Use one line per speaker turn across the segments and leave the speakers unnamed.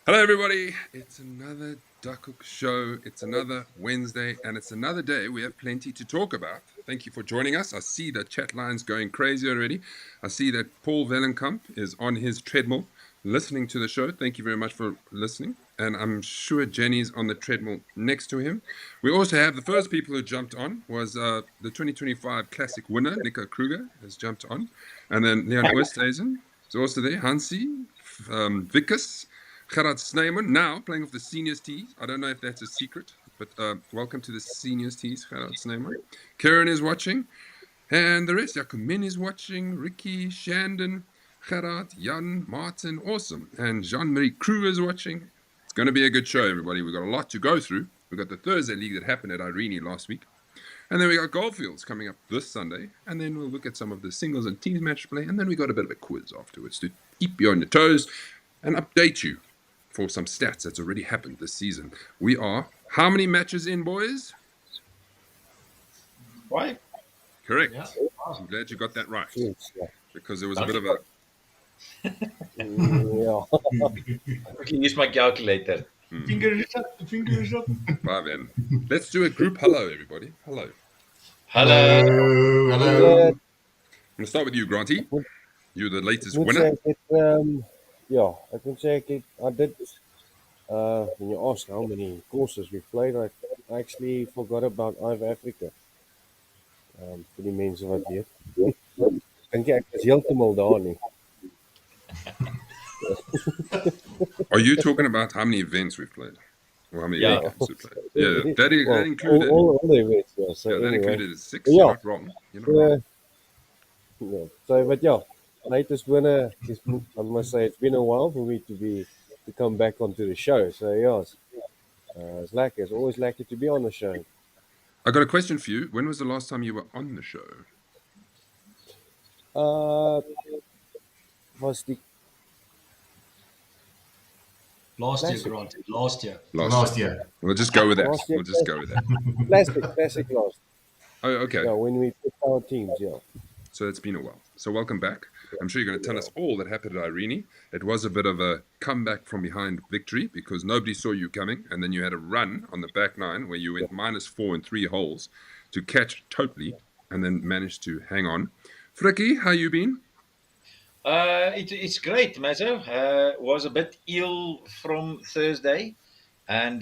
Hello, everybody. It's another Duckhook show. It's another Wednesday, and it's another day. We have plenty to talk about. Thank you for joining us. I see the chat lines going crazy already. I see that Paul Vellenkamp is on his treadmill listening to the show. Thank you very much for listening. And I'm sure Jenny's on the treadmill next to him. We also have the first people who jumped on was the 2025 Classic winner, Nico Kruger, has jumped on. And then Leon Oosthuizen is also there. Hansi, Vickers, Gerard Snyman, now playing with the seniors tees. I don't know if that's a secret, but welcome to the seniors tees, Gerard Snyman. Karen is watching, and the rest. Jacomin is watching, Ricky, Shandon, Gerard, Jan, Martin, awesome. And Jean-Marie Crew is watching. It's going to be a good show, everybody. We've got a lot to go through. We've got the Thursday League that happened at Irene last week. And then we got Goldfields coming up this Sunday. And then we'll look at some of the singles and teams match play. And then we got a bit of a quiz afterwards to keep you on your toes and update you for some stats that's already happened this season. We are how many matches in, boys?
5.
Correct.
Yeah.
I'm glad you got that right,
Yeah.
because there was a bit of a...
I can use my calculator.
Fingers up.
5 in. Let's do a group hello, everybody. Hello.
Hello.
Hello.
I'm going to start with you, Granty. You're the latest
Moet
winner.
sê I can say I did. When you ask how many courses we played, I actually forgot about Ive Africa. Vir die mense wat weet. Dink ek is heeltemal daar nie.
Are you talking about how many events we've played? Or how many
Yeah.
weekends we played? Yeah, that
Well,
included...
all the events, yeah. So
yeah, that
anyway,
included 6.
Yeah.
You're not wrong. You're not wrong.
yeah. So, but yeah, latest winner. I must say it's been a while for me to come back onto the show. So yeah, it's always lucky to be on the show.
I got a question for you. When was the last time you were on the show?
Was the
Last year,
Classic.
granted. Last year.
Last year. We'll just go with that.
Last year.
We'll just go with that.
classic last?
Oh, okay.
Yeah, when we picked our teams, yeah.
So it's been a while. So welcome back. I'm sure you're going to tell us all that happened at Irene. It was a bit of a comeback from behind victory because nobody saw you coming, and then you had a run on the back nine where you went -4 in 3 holes to catch totally, and then managed to hang on. Frikkie, how you been?
It's great, Mazzo. Was a bit ill from Thursday and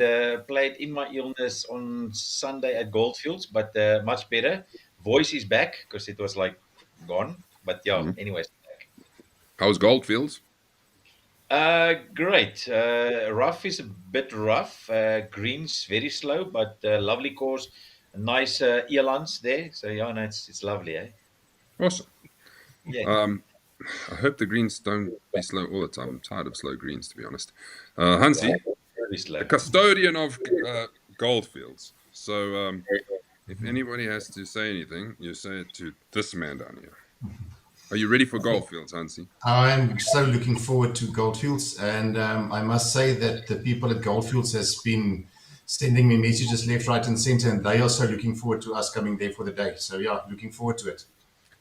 played in my illness on Sunday at Goldfields, but much better. Voice is back because it was like gone. But yeah, anyways.
How's Goldfields?
Great. Rough is a bit rough. Green's very slow, but lovely course. Nice elands there. So yeah, no, it's lovely, eh?
Awesome.
Yeah.
I hope the greens don't be slow all the time. I'm tired of slow greens, to be honest. Hansi,
Very slow.
the custodian of Goldfields. So if anybody has to say anything, you say it to this man down here. Are you ready for Goldfields, Hansi?
I'm so looking forward to Goldfields, and I must say that the people at Goldfields has been sending me messages left, right, and center, and they are so looking forward to us coming there for the day. So yeah, looking forward to it.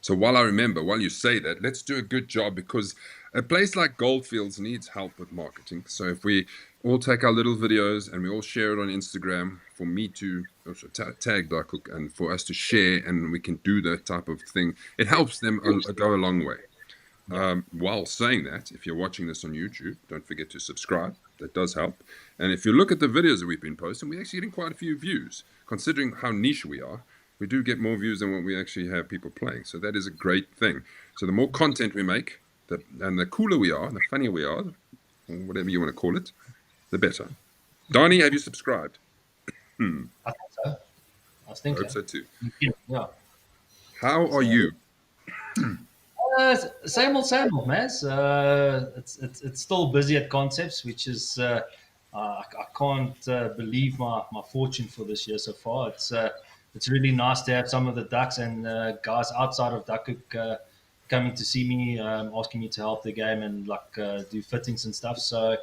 So while you say that, let's do a good job, because a place like Goldfields needs help with marketing. So if we all take our little videos and we all share it on Instagram, for me to also tag Duckhook and for us to share, and we can do that type of thing, it helps them go a long way. While saying that, if you're watching this on YouTube, don't forget to subscribe. That does help. And if you look at the videos that we've been posting, we're actually getting quite a few views. Considering how niche we are, we do get more views than what we actually have people playing. So that is a great thing. So the more content we make, and the cooler we are, the funnier we are, or whatever you want to call it, the better. Donnie, have you subscribed?
I think so. I
I
think
hope
so.
so too.
Yeah.
How are you?
Same old, Maz. It's still busy at Concepts, which is I can't believe my fortune for this year so far. It's really nice to have some of the Ducks and guys outside of Duckhook coming to see me, asking me to help the game and do fittings and stuff. So,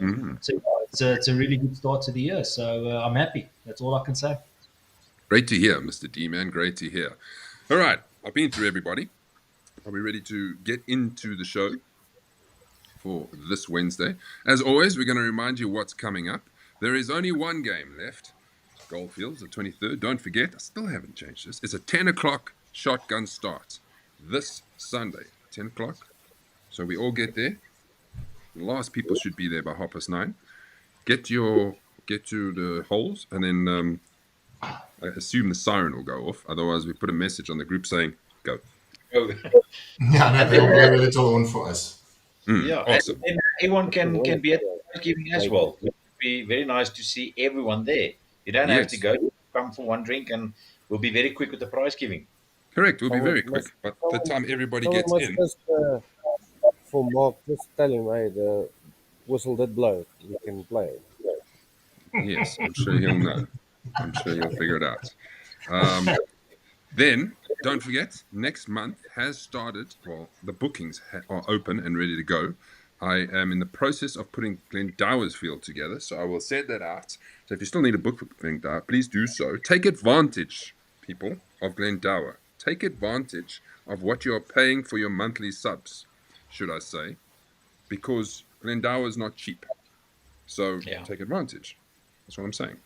it's a really good start to the year. So I'm happy. That's all I can say.
Great to hear, Mr. D-Man. Great to hear. All right, I've been through everybody. Are we ready to get into the show? for this Wednesday. As always, we're going to remind you what's coming up. There is only one game left. Goldfields, the 23rd. Don't forget, I still haven't changed this. It's a 10 o'clock shotgun start this Sunday, 10 o'clock. So we all get there. The last people should be there by 9:30. Get to the holes, and then I assume the siren will go off. Otherwise, we put a message on the group saying, go.
Oh,
Yeah, no, they'll blow a little on for us.
yeah,
Awesome.
and everyone can be at the prize giving as well. It would be very nice to see everyone there. You don't have to
Yes.
go. Come for one drink, and we'll be very quick with the prize giving.
Correct. We'll be
Someone
very quick.
must-
But the time everybody
Someone
gets
must
in,
just, for Mark, just tell him, hey, the whistle did blow. We can play.
yes, I'm sure he'll know. I'm sure he'll figure it out. Then, don't forget, next month has started. Well, the bookings are open and ready to go. I am in the process of putting Glendower's field together, so I will send that out. So if you still need a book for Glendower, please do so. Take advantage, people, of Glendower. Take advantage of what you are paying for your monthly subs, should I say, because Glendower is not cheap. So
Yeah.
take advantage. That's what I'm saying.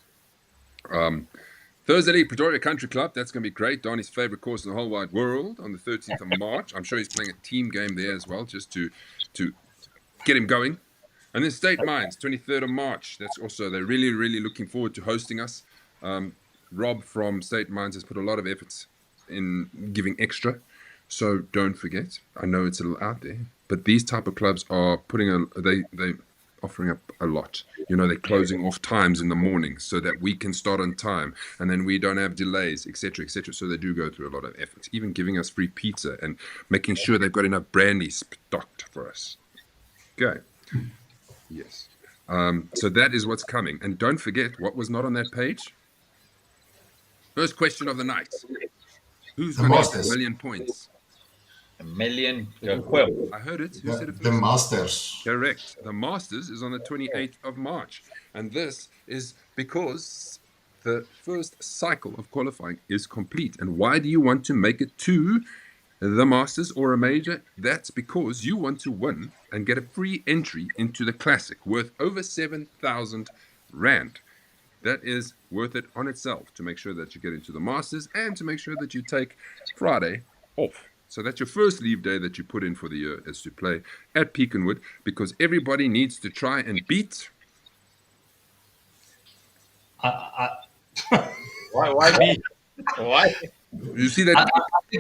Thursday League, Pretoria Country Club. That's going to be great. Donnie's favorite course in the whole wide world on the 13th of March. I'm sure he's playing a team game there as well, just to get him going. And then State Mines, 23rd of March. That's also, they're really, really looking forward to hosting us. Rob from State Mines has put a lot of efforts in giving extra. So don't forget. I know it's a little out there, but these type of clubs are putting they offering up a lot. You know, they're closing off times in the morning so that we can start on time, and then we don't have delays, etc., etc. So they do go through a lot of effort, even giving us free pizza and making sure they've got enough brandy stocked for us. Okay. Yes. So that is what's coming. And don't forget, what was not on that page? First question of the night. Who's
The
going to get
Masters.
1 million points?
A million. Well,
I heard it. Who said it first?
The Masters.
Correct. The Masters is on the 28th of March. And this is because the first cycle of qualifying is complete. And why do you want to make it to the Masters or a major? That's because you want to win and get a free entry into the Classic worth over 7,000 Rand. That is worth it on itself to make sure that you get into the Masters and to make sure that you take Friday off. So that's your first leave day that you put in for the year, is to play at Peakenwood, because everybody needs to try and beat.
why me? Why?
You see that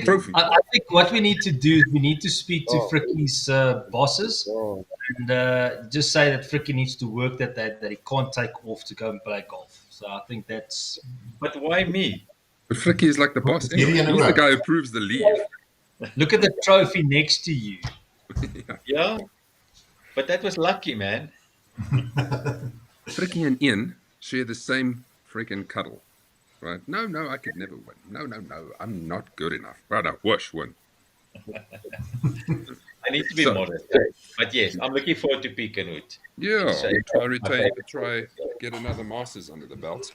trophy?
I think what we need to do is we need to speak to Fricky's bosses
Oh,
and just say that Fricky needs to work that he can't take off to go and play golf. So I think that's.
But why me?
But Fricky is like the boss.
Give
Anyway.
you a
He's the
rope.
guy who approves the leave.
Look at the trophy next to you.
Yeah. But that was lucky, man.
Fricky and Ian share the same freaking cuddle. Right? No, I could never win. No, I'm not good enough. Right, I wish win.
I need to be
So-
modest. But yes, I'm looking forward to Peakenwood.
Yeah,
So-
try get another Masters under the belt.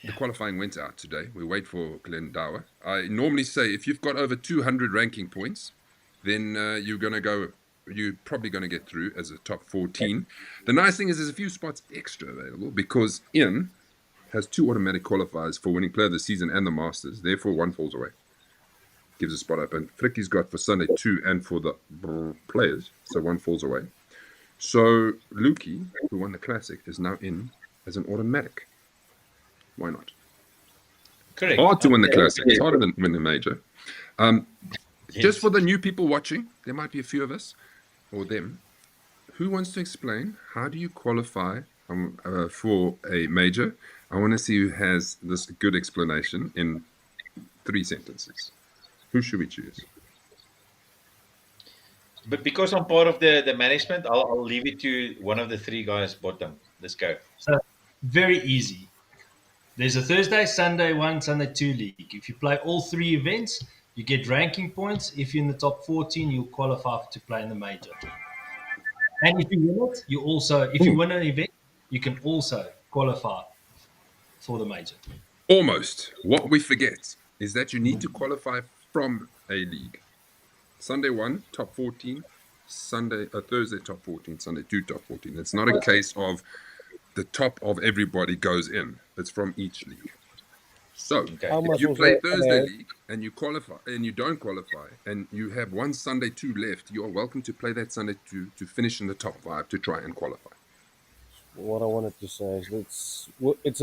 The qualifying went out today. We wait for Glendower. I normally say if you've got over 200 ranking points, then you're probably going to get through as a top 14. The nice thing is there's a few spots extra available because Ian has 2 automatic qualifiers for winning player of the season and the Masters. Therefore, one falls away. Gives a spot up. And Fricky's got for Sunday 2 and for the players. So one falls away. So Lukey, who won the Classic, is now in as an automatic. Why not?
Correct.
Hard to win the Classic. It's harder than win the major.
Yes.
Just for the new people watching, there might be a few of us, or them. Who wants to explain how do you qualify for a major? I want to see who has this good explanation in 3 sentences. Who should we choose?
But because I'm part of the management, I'll leave it to one of the 3 guys bottom. Let's go.
So very easy. There's a Thursday, Sunday 1, Sunday 2 league. If you play all 3 events, you get ranking points. If you're in the top 14, you'll qualify to play in the major. And if you win it, if you win an event, you can also qualify for the major.
Almost. What we forget is that you need to qualify from a league. Sunday 1, top 14, Thursday top 14, Sunday 2 top 14. It's not a case of the top of everybody goes in. It's from each league. So
Okay.
I
if
must
you play
also
Thursday
add,
league and you qualify and you don't qualify and you have one Sunday 2 left, you are welcome to play that Sunday 2 to finish in the top 5 to try and qualify.
what I wanted to say is it's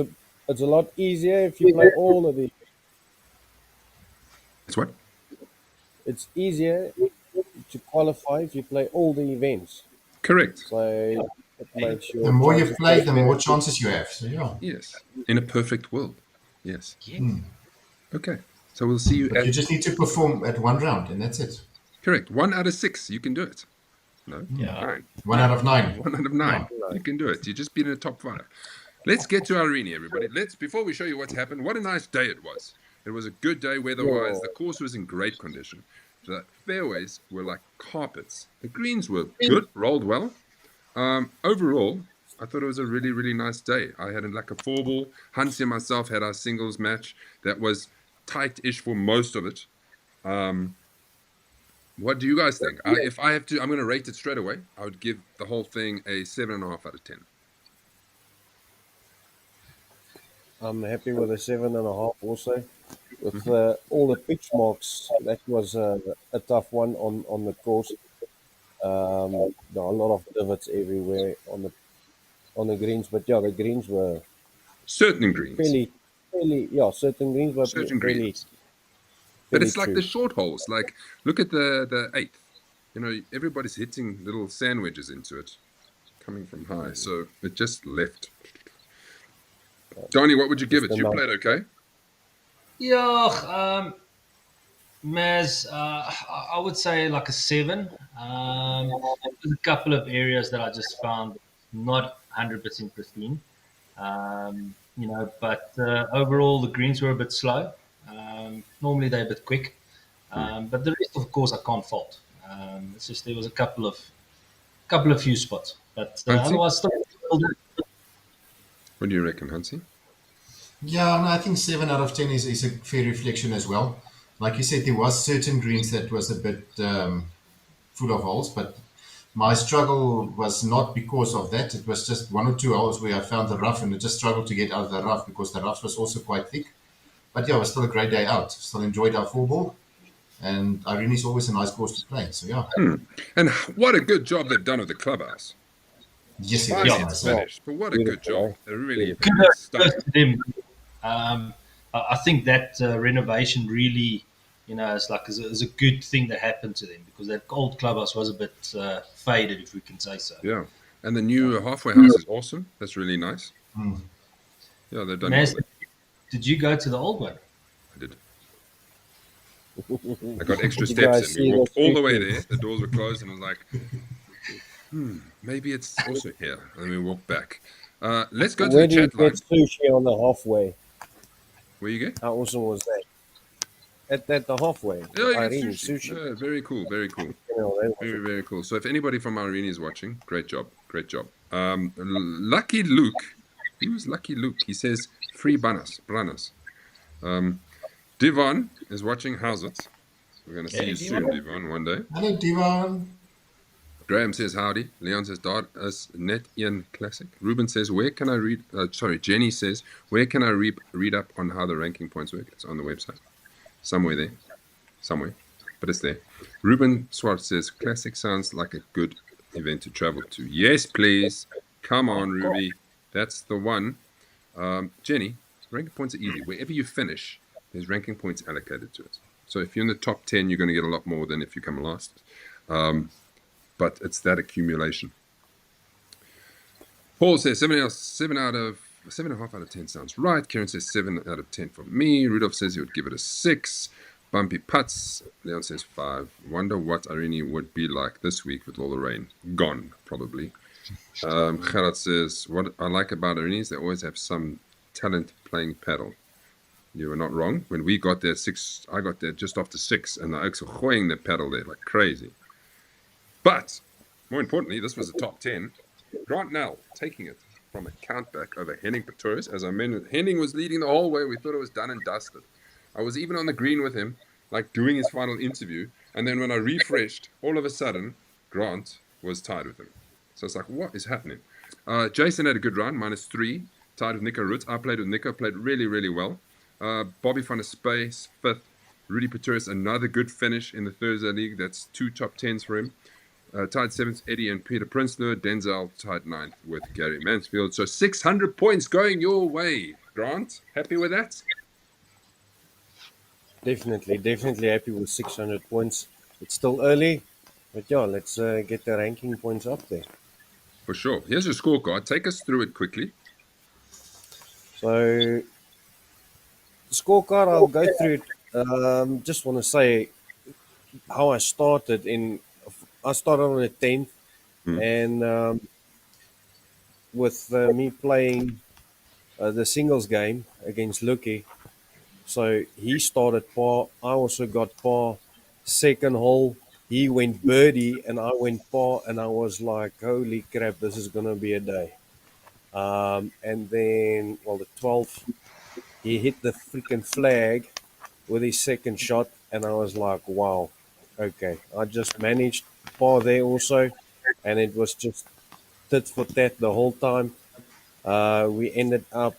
a lot easier if you play all of the.
That's what?
It's easier to qualify if you play all the events.
Correct.
So it makes your
The more you
chances
play, the more
better.
chances you have. So yeah.
Yes. In a perfect world. Yes.
Yes.
Okay. So we'll see you
But
at.
you just need to perform at one round, and that's it.
Correct. 1 out of 6. You can do it. No?
Yeah.
9.
1 out of 9.
1 out of 9. You can do it. You just be in the top 5. Let's get to Irene, everybody. Before we show you what's happened, what a nice day it was. It was a good day weather-wise. The course was in great condition. The fairways were like carpets. The greens were good, rolled well. Overall, I thought it was a really, really nice day. I had like a 4-ball. Hansi and myself had our singles match that was tight-ish for most of it. What do you guys think? If I have to, I'm going to rate it straight away. I would give the whole thing a 7.5 out of 10.
I'm happy with a 7.5 also. With all the pitch marks, that was a tough one on the course. There are a lot of divots everywhere on the greens, but yeah, the greens were
Certain greens.
fairly, yeah, certain greens were
Certain
fairly.
greens. But
fairly
it's like
true.
the short holes. Like, look at the 8th. You know, everybody's hitting little sandwiches into it, coming from high. So it just left. Johnny, what would you give it?
Just
You
enough.
played okay?
Yeah, Maz, I would say like a 7. There's a couple of areas that I just found not 100% pristine. But overall the greens were a bit slow. Normally they're a bit quick, but the rest, of course, I can't fault. It's just there was a couple of few spots, but
Hansi?
otherwise still.
What do you reckon, Hansi?
Yeah, no, I think 7 out of 10 is a fair reflection as well. Like you said, there was certain greens that was a bit full of holes, but my struggle was not because of that. It was just 1 or 2 holes where I found the rough and I just struggled to get out of the rough because the rough was also quite thick. But yeah, it was still a great day out. Still enjoyed our 4-ball. And Irene is always a nice course to play. So yeah.
And what a good job they've done with the clubhouse.
Yes, it
Finally,
is
it's
nice.
finished. But what a good
Beautiful,
job. They really
Kudos
stunning.
to them. I think that renovation really, is a good thing that happened to them, because that old clubhouse was a bit faded, if we can say so.
Yeah. And the new halfway house is awesome. That's really nice.
Mm.
Yeah, they've done well
Maz,
there.
did you go to the old one?
I did. I got extra
You
steps
guys
in.
see
We walked
the
all the way
sushi?
there. The doors were closed, and I was like, maybe it's also here. And then we walked back. Let's go to
Where
the
do you
chat line.
get sushi on the halfway?
Where you get?
How awesome was that? At the halfway,
Yeah, you get
Irene
sushi.
sushi.
Yeah, very cool. Very cool.
You know, that was
Very, very cool. So if anybody from Irene is watching, great job. Great job. Lucky Luke. Who's Lucky Luke? He says, free branas. Divan is watching. How's it? We're going to see
Hey,
you soon, Divan, one day.
Hello, Divan.
Graham says, howdy. Leon says, Dad is net Ian classic. Ruben says, where can I read? Jenny says, where can I read up on how the ranking points work? It's on the website. Somewhere there. Somewhere. But it's there. Ruben Swartz says, classic sounds like a good event to travel to. Yes, please. Come on, Ruby. That's the one. Jenny, ranking points are easy. Wherever you finish, there's ranking points allocated to it. So if you're in the top 10, you're going to get a lot more than if you come last. But it's that accumulation. Paul says 7.5 out of 10 sounds right. Kieran says 7 out of 10 for me. Rudolph says he would give it a 6. Bumpy Putts. Leon says 5. Wonder what Irene would be like this week with all the rain. Gone, probably. Gerard says, what I like about Irene is they always have some talent playing paddle. You were not wrong. When we got there 6, I got there just after 6, and the Oaks were hoying the paddle there like crazy. But, more importantly, this was a top 10. Grant Nell taking it from a countback over Henning Pretorius. As I mentioned, Henning was leading the whole way. We thought it was done and dusted. I was even on the green with him, like doing his final interview. And then when I refreshed, all of a sudden, Grant was tied with him. So it's like, what is happening? Jason had a good round, -3, tied with Nico Roots. I played with Nico, played really, really well. Bobby van der Space, 5th. Rudy Peturis, another good finish in the Thursday League. That's 2 top 10s for him. Tied 7th, Eddie and Peter Prinsloo. Denzel tied 9th with Gary Mansfield. So 600 points going your way. Grant, happy with that?
Definitely happy with 600 points. It's still early, but yeah, let's get the ranking points up there.
For sure. Here's your scorecard. Take us through it quickly.
So, the scorecard, I'll go through it. Just want to say how I started. I started on the 10th, and with me playing the singles game against Lucky. So he started par. I also got par. Second hole, he went birdie and I went par, and I was like, "Holy crap, this is gonna be a day." And then, well, the 12th, he hit the freaking flag with his second shot, and I was like, "Wow, okay." I just managed par there also, and it was just tit for tat the whole time. We ended up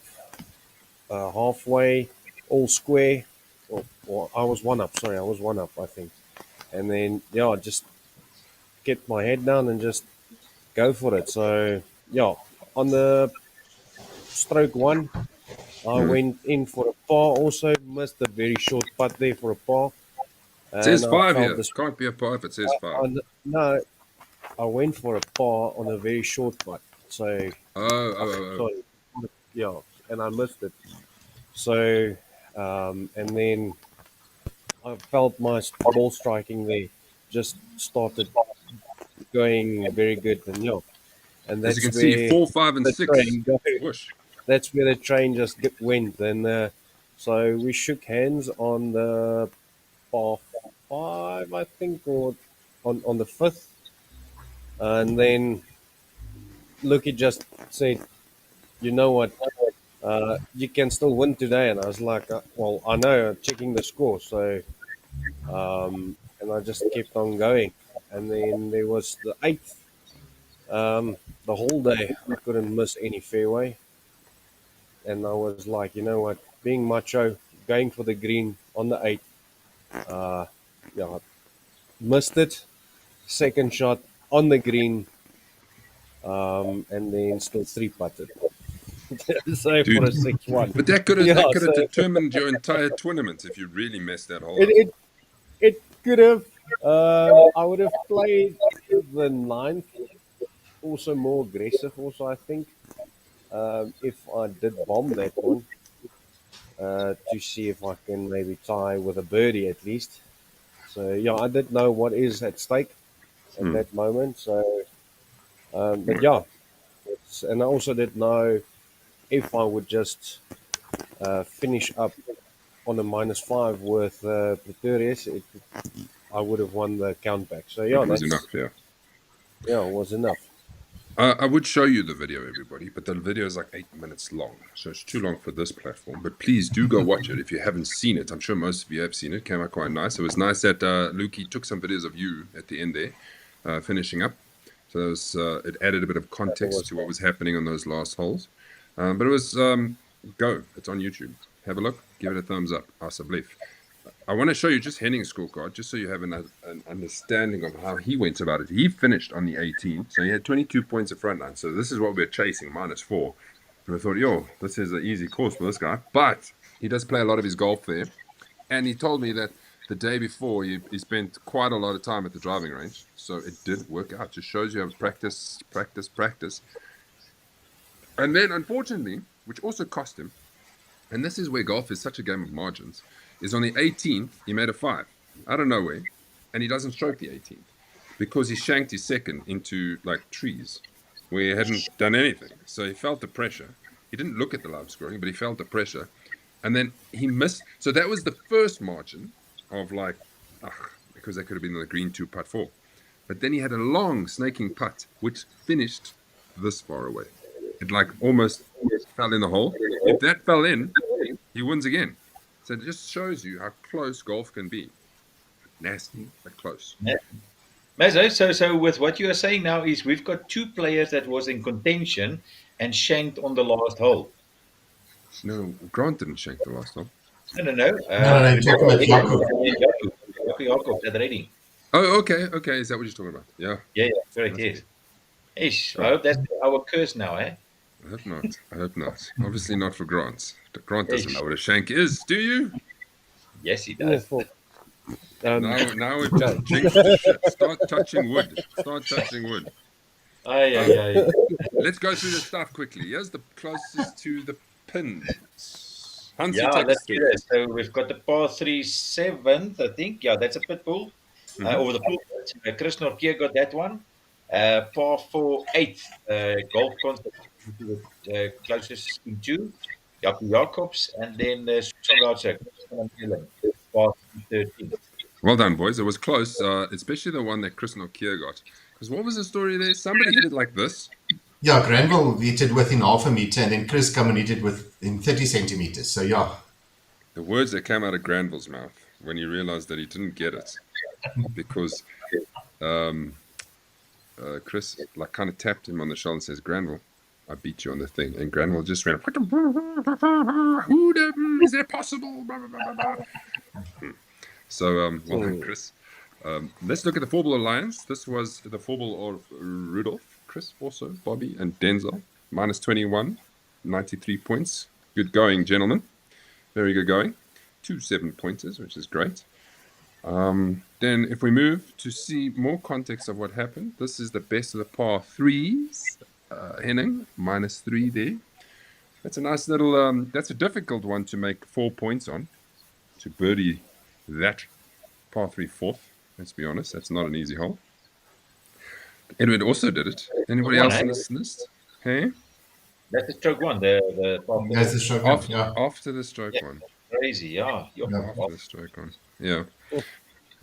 halfway, all square. Or I was one up. Sorry, I was one up, I think. And then yeah, just get my head down and just go for it. So yeah, on the stroke one, I went in for a par. Also missed a very short putt there for a par.
It says
And I
5
felt
here.
this.
Can't be a par if it says 5.
No, I went for a par on a very short putt. So
Oh.
sorry, yeah, and I missed it. So and then I felt my ball striking there just started going very good, and yeah, and
As you
that's
can see,
where
4, 5, and
the
6.
train go.
Whoosh.
That's where the train just went, and so we shook hands on the par five, I think, or on the fifth, and then Lucky just said, "You know what? You can still win today." And I was like, "Well, I know, checking the score." So, and I just kept on going. And then there was the eighth. The whole day, I couldn't miss any fairway. And I was like, you know what? Being macho, going for the green on the eighth. Uh, yeah, missed it. Second shot on the green, and then still three putted. So for
Dude.
a 6-1.
But that could have
Yeah,
that could have
so
determined your entire tournament if you really messed that hole
it,
up.
it, it could have. I would have played the ninth, also more aggressive. Also, I think if I did bomb that one, to see if I can maybe tie with a birdie at least. So yeah, I did know what is at stake at that moment. So, but yeah, and I also did know if I would just finish up on a -5 with Pretorius, I would have won the countback. So yeah,
It was enough, yeah.
it was enough.
I would show you the video, everybody, but the video is like 8 minutes long, so it's too long for this platform. But please do go watch it if you haven't seen it. I'm sure most of you have seen it. It came out quite nice. It was nice that Lukey took some videos of you at the end there, finishing up. So it added a bit of context to what was happening on those last holes. But it was go. It's on YouTube. Have a look. Give it a thumbs up. Asableef. I want to show you just Henning's scorecard, just so you have an understanding of how he went about it. He finished on the 18th, so he had 22 points at frontline. So this is what we're chasing, -4. And I thought, yo, this is an easy course for this guy. But he does play a lot of his golf there. And he told me that the day before, he spent quite a lot of time at the driving range. So it did work out. Just shows you have practice. And then, unfortunately, which also cost him, and this is where golf is such a game of margins, is on the 18th, he made a 5 out of nowhere, and he doesn't stroke the 18th because he shanked his second into like trees where he hadn't done anything. So he felt the pressure. He didn't look at the live scoring, but he felt the pressure. And then he missed. So that was the first margin of like, because that could have been the green 2 putt 4. But then he had a long snaking putt, which finished this far away. It like almost fell in the hole. If that fell in, he wins again. So it just shows you how close golf can be. Nasty, but close.
Yeah. Mazo, so with what you are saying now is we've got two players that was in contention and shanked on the last hole.
No, Grant didn't shank the last one.
No.
No, you're talking about Duckhook.
Jaco at Reading.
Oh, okay. Is that what you're talking about? Yeah.
Yeah, correct,
That's
yes. Ish, I
Right.
hope that's our curse now, eh?
I hope not. Obviously not for Grant. Grant doesn't
Ish.
know what a shank is, do you?
Yes, he
Yeah,
does.
for,
Now we've just jinxed the shit. Start touching wood.
Aye.
Let's go through the stuff quickly. Here's the closest to the pins. Hansi,
Yeah,
take us
let's do
through.
that. So we've got the par 3 7th, I think. Yeah, that's a pit bull.
Mhm.
Over the pool. Chris Norkier got that one. Par 4 8th, Gold Concept, closest in two. Jaco Jacobs, and then Susan Goucher, par 13th.
Well done, boys. It was close, especially the one that Chris Nokia got. Because what was the story there? Somebody hit it like this.
Yeah, Granville hit it within half a meter, and then Chris come and hit it within 30 centimeters. So yeah,
The words that came out of Granville's mouth when he realized that he didn't get it, because Chris like kind of tapped him on the shoulder and says, "Granville, I beat you on the thing," and Granville just ran. Is that possible? So well done, Chris. Let's look at the Four Ball Alliance. This was the Four Ball of Rudolph, Chris also, Bobby, and Denzel. Minus 21, 93 points. Good going, gentlemen. Very good going. 2 7-pointers, which is great. Then if we move to see more context of what happened, this is the best of the par threes. Henning, minus 3 there. That's a nice little, that's a difficult one to make 4 points on. To birdie that par 3 fourth. Let's be honest, that's not an easy hole. Edward also did it. Anybody else on this list? Hey?
That's the stroke one, the par 4.
that's the stroke.
After the stroke one.
Crazy, yeah.
After the stroke one. Yeah.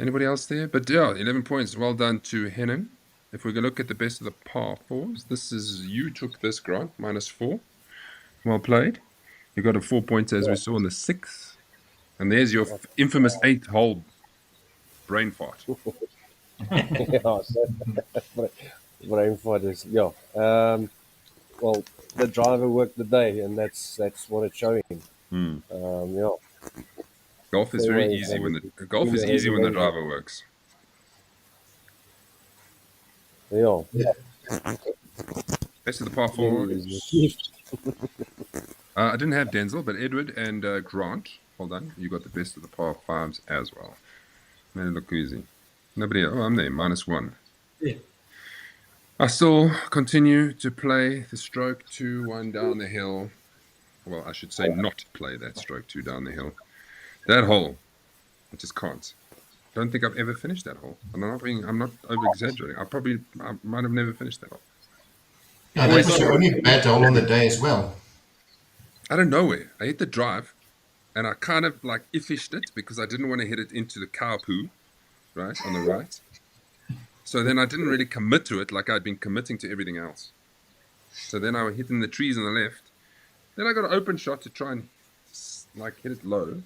Anybody else there? But yeah, 11 points. Well done to Henning. If we go look at the best of the par fours, this is, you took this, Grant, minus 4. Well played. You got a 4 pointer as we saw in the 6th. And there's your infamous 8th hole brain fart.
yeah, brain fighters. Yeah. Well, the driver worked the day, and that's what it's showing. Yeah.
Golf is very easy when the driver works.
Yeah.
Best of the par fours. I didn't have Denzel, but Edward and Grant. Hold on, you got the best of the par fives as well. Made it look easy. Nobody. Oh, I'm there. Minus 1.
Yeah.
I still continue to play the stroke 2 1 down the hill. Well, I should say not play that stroke 2 down the hill. That hole, I just can't. Don't think I've ever finished that hole. I'm not over exaggerating. I might have never finished that hole.
Yeah, that was your only bad hole on the day as well.
Out of nowhere, I hit the drive, and I kind of like iffished it because I didn't want to hit it into the cow poo, right, on the right. So then I didn't really commit to it like I'd been committing to everything else. So then I was hitting the trees on the left. Then I got an open shot to try and like hit it low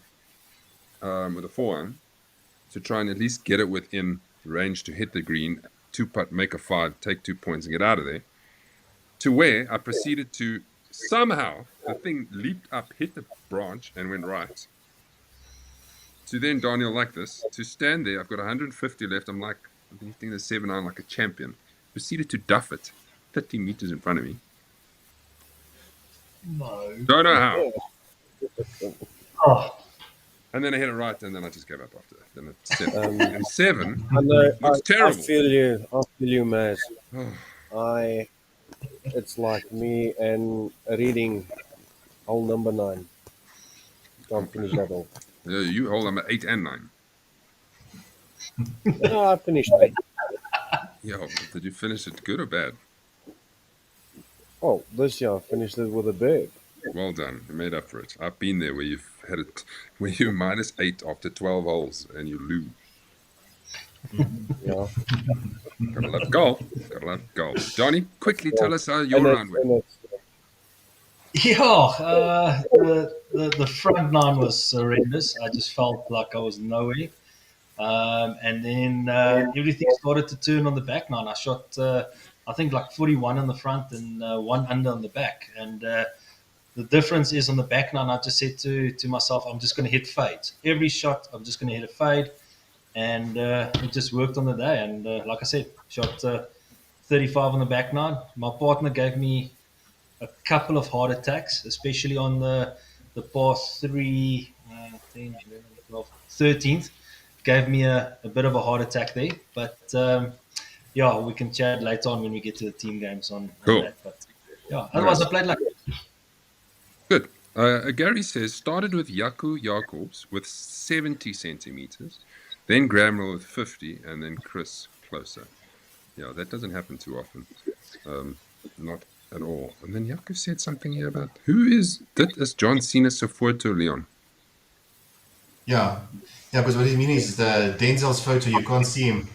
with a 4-iron to try and at least get it within range to hit the green, 2-putt, make a 5, take 2 points and get out of there. To where I proceeded to somehow, the thing leaped up, hit the branch and went right. To then, Daniel, like this, to stand there, I've got 150 left. I'm like, I'm hitting the 7-iron like a champion. Proceeded to duff it 30 meters in front of me.
No.
Don't know how.
Oh,
And then I hit it right, and then I just gave up after that. Then it's 7. And 7
I know.
looks terrible.
I feel you, Maz. It's like me and reading hole number 9. Can't finish that all.
You hold number 8 and 9.
No, I finished 8.
Yeah, did you finish it good or bad?
Oh, this year I finished it with a bird.
Well done. You made up for it. I've been there where you've had it, where you're minus 8 after 12 holes and you lose.
Yeah.
Gotta love golf. Gotta love golf. Johnny, quickly tell us how your round went.
yeah. The front nine was horrendous. I just felt like I was nowhere. And then everything started to turn on the back nine. I shot, I think, like 41 on the front and one under on the back. And the difference is on the back nine, I just said to myself, I'm just going to hit fades. Every shot, I'm just going to hit a fade. And it just worked on the day. And like I said, shot 35 on the back nine. My partner gave me a couple of heart attacks, especially on the par 3, 10, 11, 12, 13th. Gave me a bit of a heart attack there. But yeah, we can chat later on when we get to the team games on
Cool.
that. But yeah, otherwise,
Nice.
I played like.
Good. Gary says, started with Jaco Jacobs with 70 centimeters, then Gramrel with 50, and then Chris closer. Yeah, that doesn't happen too often. Not at all. And then Jaco said something here about, dit is John Cena Sofoto Leon.
Yeah, because what you mean is the Denzel's photo, you can't see him.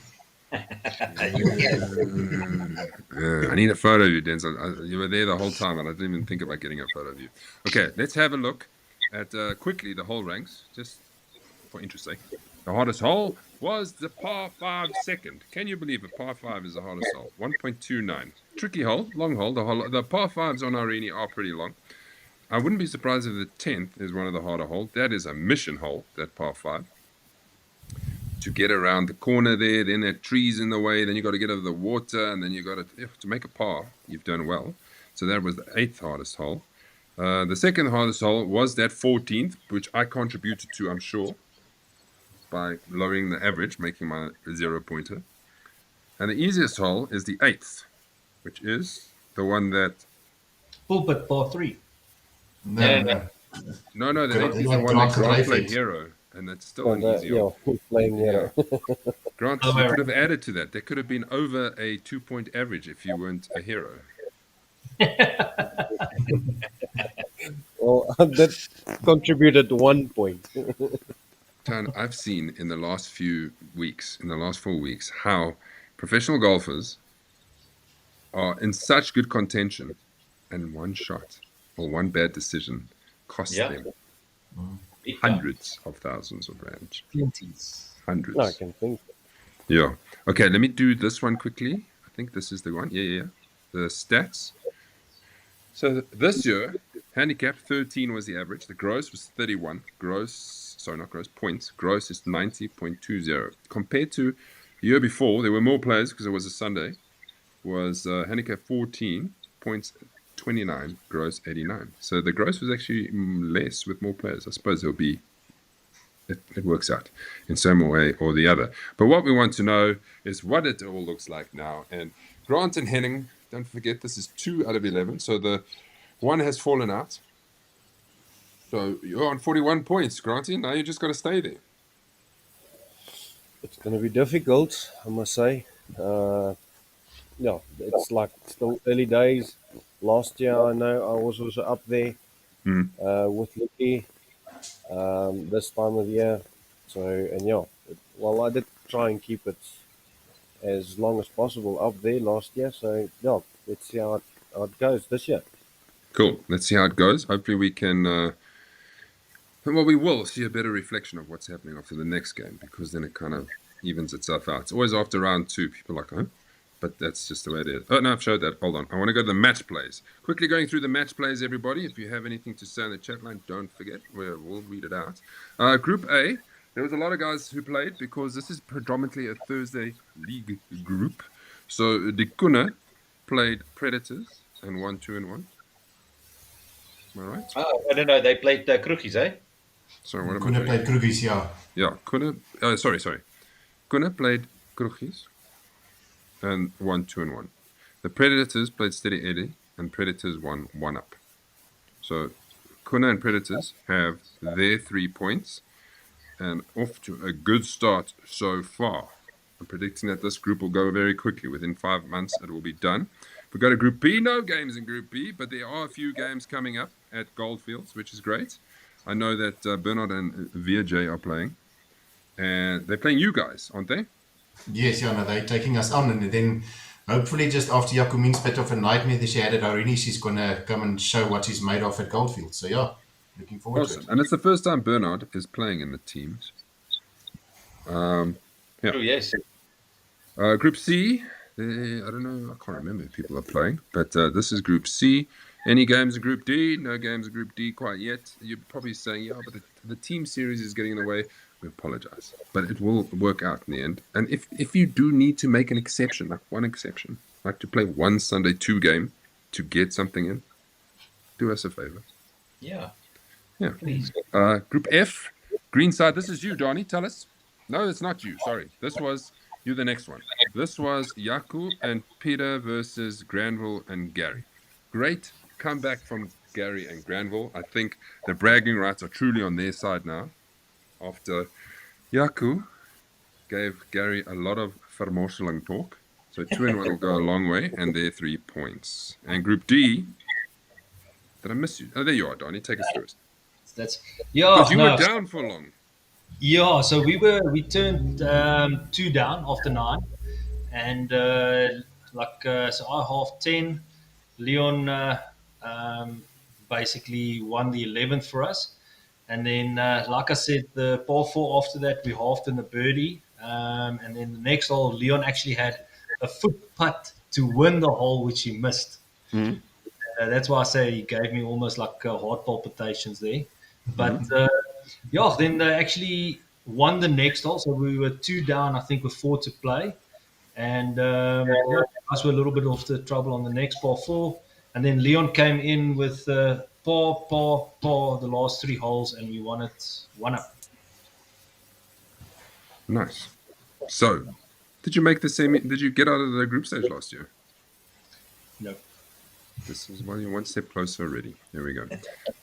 I need a photo of you, Denzel. You were there the whole time, and I didn't even think about getting a photo of you. Okay, let's have a look at quickly the hole ranks, just for interest sake. The hardest hole was the par 5 second. Can you believe a par 5 is the hardest hole? 1.29. Tricky hole, long hole. The par 5s on Irene are pretty long. I wouldn't be surprised if the 10th is one of the harder holes. That is a mission hole, that par 5. To get around the corner there, then there are trees in the way, then you got to get over the water, and then you got to make a par. You've done well. So that was the 8th hardest hole. The second hardest hole was that 14th, which I contributed to, I'm sure, by lowering the average, making my 0-pointer. And the easiest hole is the 8th, which is the one that...
Pulpit par 3.
No.
No, the 8th is the one that Grant played hero. And that's still an easy hole.
Yeah, playing hero.
Grant, you could have added to that. There could have been over a 2-point average if you weren't a hero.
Well, that contributed 1 point.
Tan, I've seen in the last few weeks, in the last 4 weeks, how professional golfers are in such good contention, and one shot or one bad decision costs them hundreds of thousands of rands.
Plenties.
Hundreds.
No, I can think.
Yeah. Okay, let me do this one quickly. I think this is the one. Yeah. The stats. So this year, handicap 13 was the average. The gross was 31. Points. Gross is 90.20. Compared to the year before, there were more players because it was a Sunday. Was handicap 14, points 29, gross 89. So the gross was actually less with more players. I suppose it works out in some way or the other. But what we want to know is what it all looks like now. And Grant and Henning, don't forget, this is 2 out of 11. So the one has fallen out. So you're on 41 points, Granty. Now you just got to stay there.
It's going to be difficult, I must say. Yeah, it's like still early days. Last year, I know I was also up there with Lucky this time of year. So, and yeah, well, I did try and keep it as long as possible up there last year. So, yeah, let's see how it goes this year.
Cool. Let's see how it goes. Hopefully we can... we will see a better reflection of what's happening after the next game, because then it kind of evens itself out. It's always after round 2, people are like, huh? But that's just the way it is. Oh, no, I've showed that. Hold on. I want to go to the match plays. Quickly going through the match plays, everybody. If you have anything to say in the chat line, don't forget. We'll read it out. Group A, there was a lot of guys who played because this is predominantly a Thursday league group. So Dukhook played Predators and won 2-1. Am I right?
Oh, I don't know. They played Kroegies, eh?
Sorry, what
Kuna played Krugies, yeah.
Yeah, sorry. Kuna played Kroegies and won 2-1. The Predators played Steady Eddie, and Predators won 1-up. So Kuna and Predators have their 3 points and off to a good start so far. I'm predicting that this group will go very quickly. Within 5 months, it will be done. If we go to Group B, no games in Group B, but there are a few games coming up at Goldfields, which is great. I know that Bernard and VJ are playing, and they're playing you guys, aren't they?
Yes, yeah, no, they're taking us on, and then hopefully just after Jacomine's bit of a nightmare that she had at Irene, she's going to come and show what she's made of at Goldfield. So yeah, looking forward to it.
And it's the first time Bernard is playing in the teams. Yeah.
True, yes.
Group C, I don't know, I can't remember if people are playing, but this is Group C. Any games in Group D? No games in Group D quite yet. You're probably saying, yeah, but the team series is getting in the way. We apologize, but it will work out in the end. And if you do need to make an exception, like one exception, like to play one Sunday 2 game to get something in, do us a favor.
Yeah.
Yeah.
Please.
Group F, green side. This is you, Donnie. Tell us. No, it's not you. Sorry. This was you, the next one. This was Yaku and Peter versus Granville and Gary. Great comeback from Gary and Granville. I think the bragging rights are truly on their side now. After Yaku gave Gary a lot of vermorsseling talk. So 2 and 1 will go a long way, and they're 3 points. And Group D, did I miss you? Oh, there you are, Donnie. Take us through it.
That's yeah.
Because you
no,
were down for long.
Yeah, so we turned 2 down after 9, and so I half 10. Leon basically won the 11th for us, and then like I said, the par 4 after that we halved in the birdie, and then the next hole Leon actually had a foot putt to win the hole which he missed.
Mhm.
That's why I say he gave me almost like heart palpitations there. But yeah, then they actually won the next hole. So we were 2 down, I think, with 4 to play. And yeah, us were a little bit off the trouble on the next par 4. And then Leon came in with par, the last 3 holes, and we won it 1 up.
Nice. So, did you make the same? Did you get out of the group stage last year?
No.
This is you're 1 step closer already. There we go.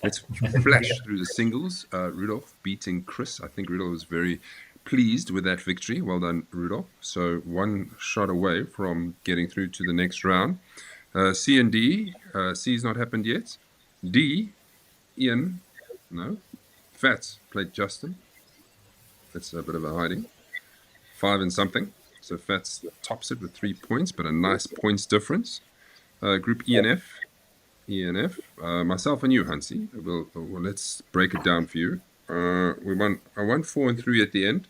Let's flash through the singles. Rudolph beating Chris. I think Rudolph was very pleased with that victory. Well done, Rudolph. So 1 shot away from getting through to the next round. C and D. C's not happened yet. D, Ian, no. Fats played Justin. That's a bit of a hiding. 5 and something. So Fats tops it with 3 points, but a nice points difference. Group E and F. Myself and you, Hansi. Well, let's break it down for you. I won 4 and 3 at the end.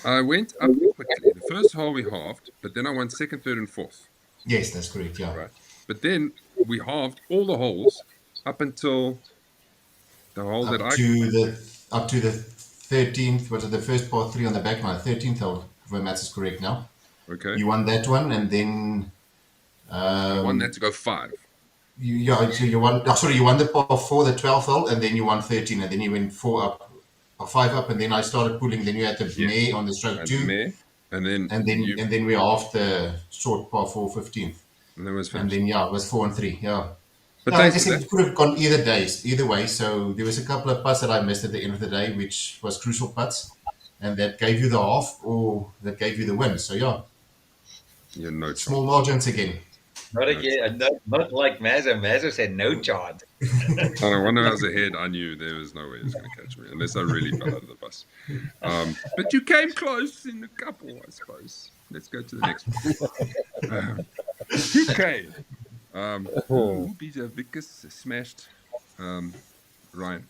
I went up quickly. The first hole we halved, but then I won 2nd, 3rd, and 4th.
Yes, that's correct. Yeah.
Right. But then we halved all the holes up until the hole that
Up to the 13th. Was it the first par 3 on the back nine? 13th hole, if my maths is correct now.
Okay.
You won that one, and then
I won that to go 5.
so you won. Oh, sorry, you won the par 4, the 12th hole, and then you won 13, and then you went 4 up, or 5 up, and then I started pulling. Then you had the May on the stroke
And
2,
May, and
and then we halved the short par 4, 15th,
and then it was
and
finished.
then it was 4 and 3. Yeah.
But
Like I
thanks for
said,
that.
it could have gone either way. So there was a couple of putts that I missed at the end of the day, which was crucial putts, and that gave you the half or that gave you the win. So yeah,
You're no
small
chance.
margins again.
Not like Mazza. Mazza said no chance.
I wonder I was ahead. I knew there was no way he was going to catch me unless I really fell out of the bus. But you came close in a couple, I suppose. Let's go to the next one. 2K. Peter Vickers smashed Ryan.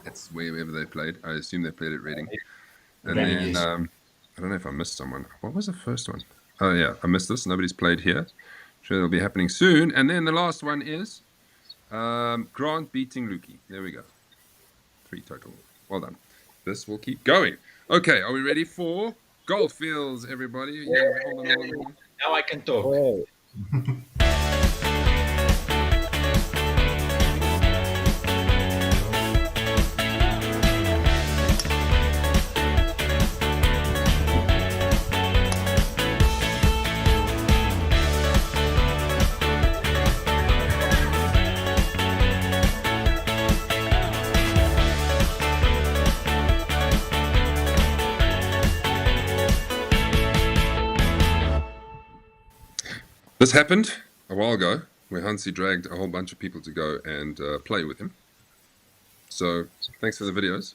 That's wherever they played. I assume they played at Reading. And then I don't know if I missed someone. What was the first one? Oh yeah, I missed this. Nobody's played here. Sure, it'll be happening soon. And then the last one is Grant beating Lukey. There we go. 3 total. Well done. This will keep going. Okay, are we ready for Goldfields, everybody? Yeah, hold on.
Now I can talk.
Hey,
This happened a while ago where Hansi dragged a whole bunch of people to go and play with him. So thanks for the videos.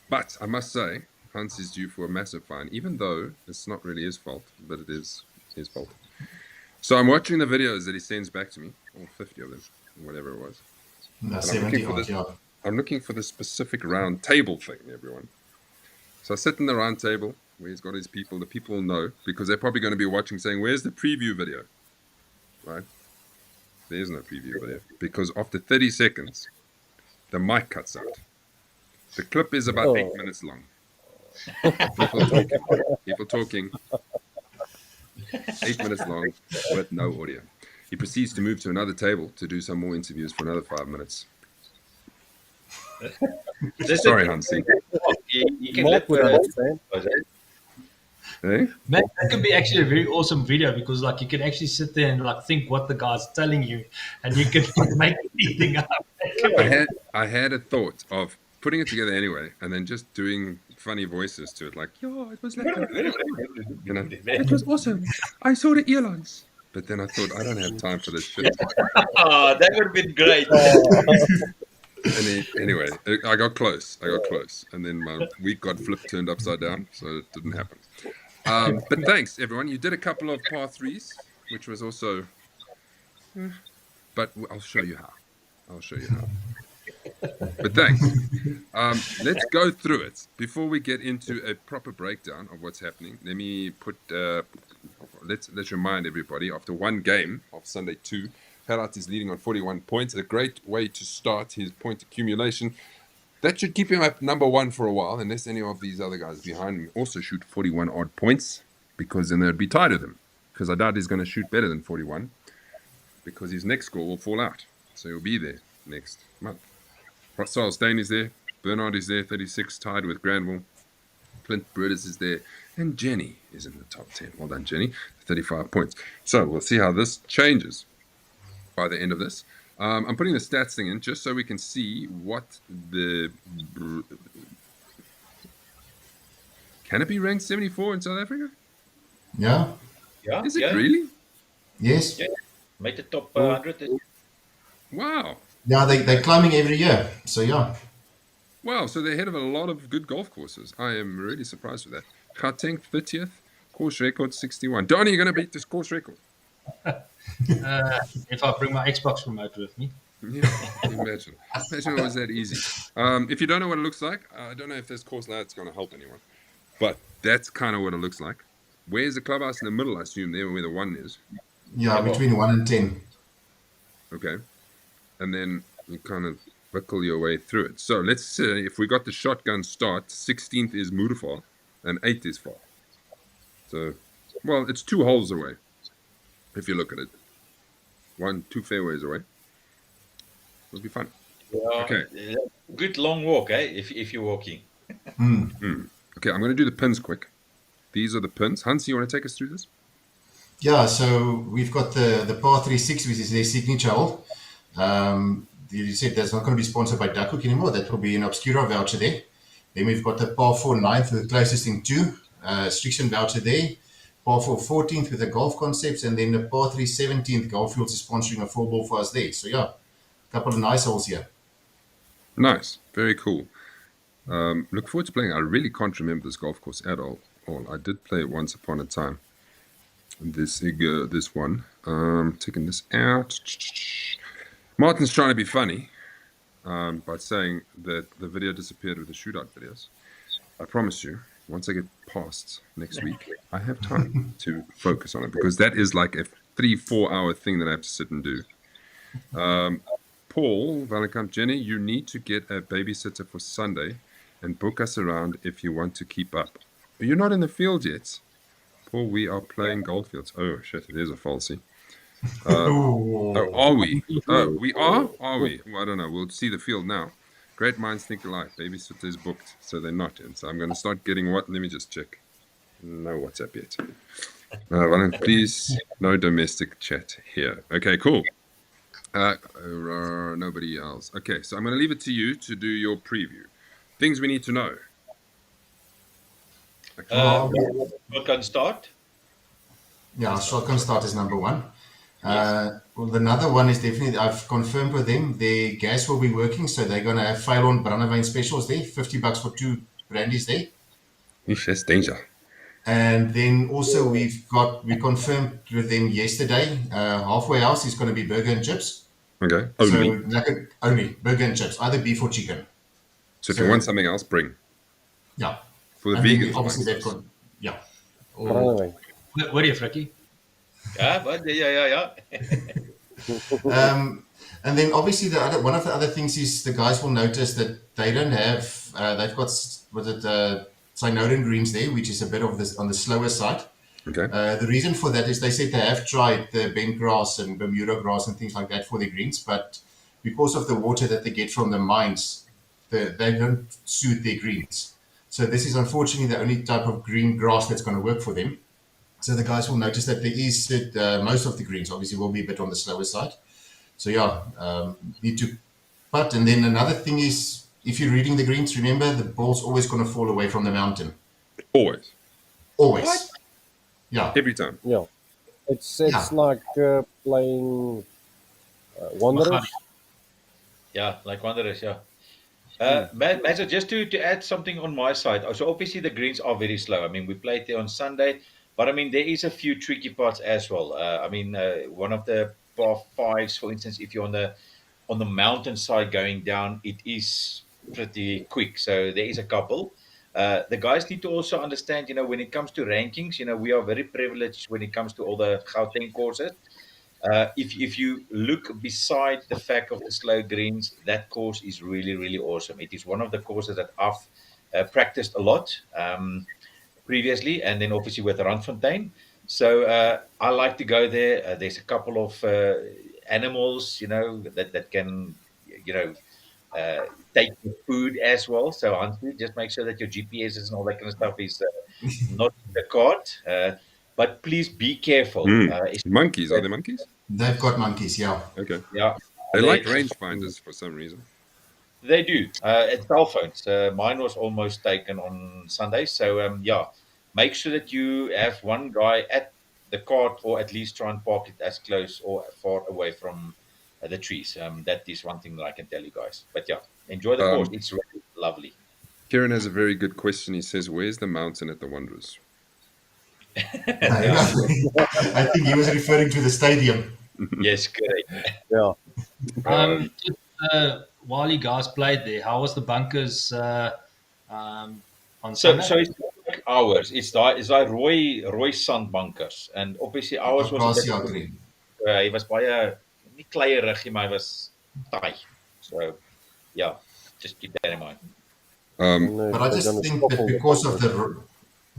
But I must say, Hansi's due for a massive fine, even though it's not really his fault, but it is his fault. So I'm watching the videos that he sends back to me, all 50 of them, whatever it was.
No,
I'm
70
looking for
odd,
this.
yeah.
I'm looking for the specific round table thing, everyone. So I sit in the round table where he's got his people. The people know because they're probably going to be watching saying, where's the preview video? Right? There's no preview video because after 30 seconds, the mic cuts out. The clip is about 8 minutes long. People talking, 8 minutes long with no audio. He proceeds to move to another table to do some more interviews for another 5 minutes. Sorry, Hansi.
You can
Mark
let
would understand.
Eh?
Man, that could be actually a very awesome video because like you can actually sit there and like think what the guy's telling you, and you can make anything up.
I had a thought of putting it together anyway, and then just doing funny voices to it, like, "Yo, it was like, you know, it was awesome. I saw the earlines." But then I thought, I don't have time for this shit.
Oh, that would have been great.
Anyway, I got close, and then my week got turned upside down, so it didn't happen. But thanks, everyone. You did a couple of par threes, which was also, but I'll show you how. But thanks. Let's go through it before we get into a proper breakdown of what's happening. Let me put. Let's remind everybody. After one game of Sunday 2, Gerard is leading on 41 points. A great way to start his point accumulation. That should keep him at number 1 for a while, unless any of these other guys behind him also shoot 41 odd points, because then they'd be tied with him. Because I doubt he's going to shoot better than 41, because his next score will fall out. So he'll be there next month. Charles Stain is there. Bernard is there, 36, tied with Granville. Clint Brutus is there. And Jenny is in the top 10. Well done, Jenny. 35 points. So we'll see how this changes by the end of this. I'm putting the stats thing in just so we can see what the... Can it be ranked 74 in South Africa?
Yeah.
Yeah,
Is it really?
Yes.
Yeah. Made the top 100.
Wow.
Yeah, they're climbing every year. So, yeah.
Wow, so they're ahead of a lot of good golf courses. I am really surprised with that. Gauteng, 30th. Course record, 61. Donnie, you're going to beat this course record.
If I bring my Xbox remote with me.
Yeah, imagine it was that easy. If you don't know what it looks like, I don't know if this course layout's going to help anyone, but that's kind of what it looks like. Where's the clubhouse in the middle? I assume there where the 1 is.
Yeah, between 1 and 10.
Okay, and then you kind of buckle your way through it. So let's say if we got the shotgun start, 16th is Mudafar and 8th is Far. So, well, it's 2 holes away if you look at it. 2 fairways away. It'll be fun.
Yeah,
Okay.
Good long walk, eh? If you're walking.
Okay, I'm going to do the pins quick. These are the pins. Hansi, you want to take us through this?
Yeah, so we've got the par 3-6, which is their signature hole. You said that's not going to be sponsored by Duckhook anymore. That will be an Obscura voucher there. Then we've got the par 4 9th with the closest in 2. Striction voucher there. Par 4 14th with the golf concepts. And then the par 3 17th, Goldfields is sponsoring a 4-ball for us there. So, yeah, a couple of nice holes here.
Nice. Very cool. Look forward to playing. I really can't remember this golf course at all. I did play it once upon a time. This one. Taking this out. Martin's trying to be funny by saying that the video disappeared with the shootout videos. I promise you, once I get past next week, I have time to focus on it, because that is like a 3-4 hour thing that I have to sit and do. Paul Valenkamp, Jenny, you need to get a babysitter for Sunday and book us around if you want to keep up. You're not in the field yet. Paul, we are playing Goldfields. Oh, shit, there's a falsie. Are we? Oh, we are? Are we? Well, I don't know. We'll see the field now. Great minds think alike. Babysitter is booked, so they're not in. So I'm going to start getting what? Let me just check. No WhatsApp yet. Please, no domestic chat here. Okay, cool. Nobody else. Okay, so I'm going to leave it to you to do your preview. Things we need to know. Okay.
Shotgun start.
Yeah, shotgun start is number 1. Well, another one is definitely, I've confirmed with them, their gas will be working, so they're going to have Failon Brandewyn specials there, $50 for 2 brandies there.
Eesh, that's danger.
And then also we confirmed with them yesterday, halfway house is going to be burger and chips.
Okay,
only. So only burger and chips, either beef or chicken.
So if you want something else, bring.
Yeah.
For the
And then
vegans
obviously
amongst
they've
us.
got, yeah. Or,
Brandewyn.
What are you, Fricky?
Yeah, but yeah.
and then obviously one of the other things is the guys will notice that they don't have, they've got, Synoden greens there, which is a bit of this on the slower side.
Okay.
The reason for that is they said they have tried the bent grass and Bermuda grass and things like that for their greens, but because of the water that they get from the mines, they don't suit their greens. So this is unfortunately the only type of green grass that's going to work for them. So the guys will notice that there is that most of the greens obviously will be a bit on the slower side. So yeah, need to putt. And then another thing is, if you're reading the greens, remember the ball's always going to fall away from the mountain.
Always.
Always.
What?
Yeah.
Every time.
Yeah. It's
Yeah.
like playing Wanderers.
Yeah, like Wanderers, yeah. Matt, just to add something on my side. So obviously the greens are very slow. I mean, we played there on Sunday, but I mean there is a few tricky parts as well. One of the par fives, for instance, if you're on the mountainside going down, it is pretty quick. So there is a couple. The guys need to also understand, when it comes to rankings, we are very privileged when it comes to all the Gauteng courses. If you look beside the fact of the slow greens, that course is really, really awesome. It is one of the courses that I've practiced a lot previously, and then obviously with Randfontein. So I like to go there. There's a couple of animals, that can, you know, uh, take your food as well. So honestly, just make sure that your GPSs and all that kind of stuff is not in the cart. But please be careful.
Monkeys. Are they monkeys?
They've got monkeys, yeah.
Okay.
Yeah,
They like
they
rangefinders for some reason.
they do. It's cell phones. Mine was almost taken on Sunday. So yeah, make sure that you have one guy at the cart, or at least try and park it as close or far away from the trees. That is one thing that I can tell you guys. But yeah, enjoy the course. It's really lovely.
Kieran has a very good question. He says, "Where's the mountain at the Wanderers?"
I think he was referring to the stadium.
Yes, correct.
Yeah.
While you guys played there, how was the bunkers on
So
Sunday?
it's not like ours. It's like Roy sand bunkers, and obviously ours was a bit.
Gracia green.
Hy was baie nie kleierig, maar hy was taai. So yeah, just keep that in mind.
And
But I
they're
just
gonna
think
stop
that
all the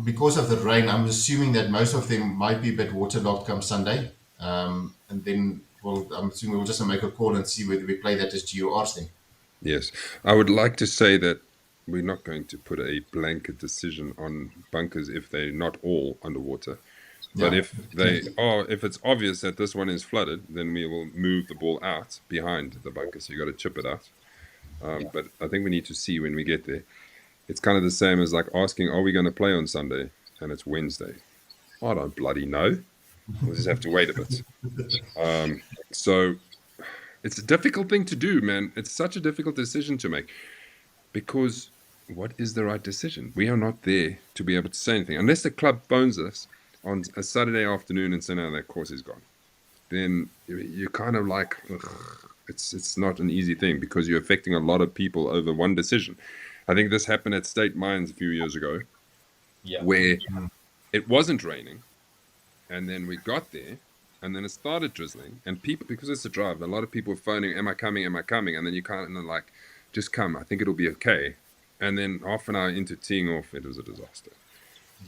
because of the rain, I'm assuming that most of them might be a bit waterlogged come Sunday. And then I'm assuming we'll just make a call and see whether we play that as GURs then.
Yes, I would like to say that we're not going to put a blanket decision on bunkers if they're not all underwater. But
Yeah.
if it's obvious that this one is flooded, then we will move the ball out behind the bunker. So you got to chip it out. But I think we need to see when we get there. It's kind of the same as like asking, "Are we going to play on Sunday?" And it's Wednesday. I don't bloody know. We'll just have to wait a bit. So it's a difficult thing to do, man. It's such a difficult decision to make because what is the right decision? We are not there to be able to say anything unless the club phones us on a Saturday afternoon and say, "No, that course is gone." Then you're kind of like, ugh, it's not an easy thing because you're affecting a lot of people over one decision. I think this happened at State Mines a few years ago,
Yeah.
where it wasn't raining, and then we got there, and then it started drizzling, and people, because it's a drive, a lot of people were phoning, "Am I coming? Am I coming?" And then you kind of like, "Just come. I think it'll be okay." And then half an hour into teeing off, it was a disaster.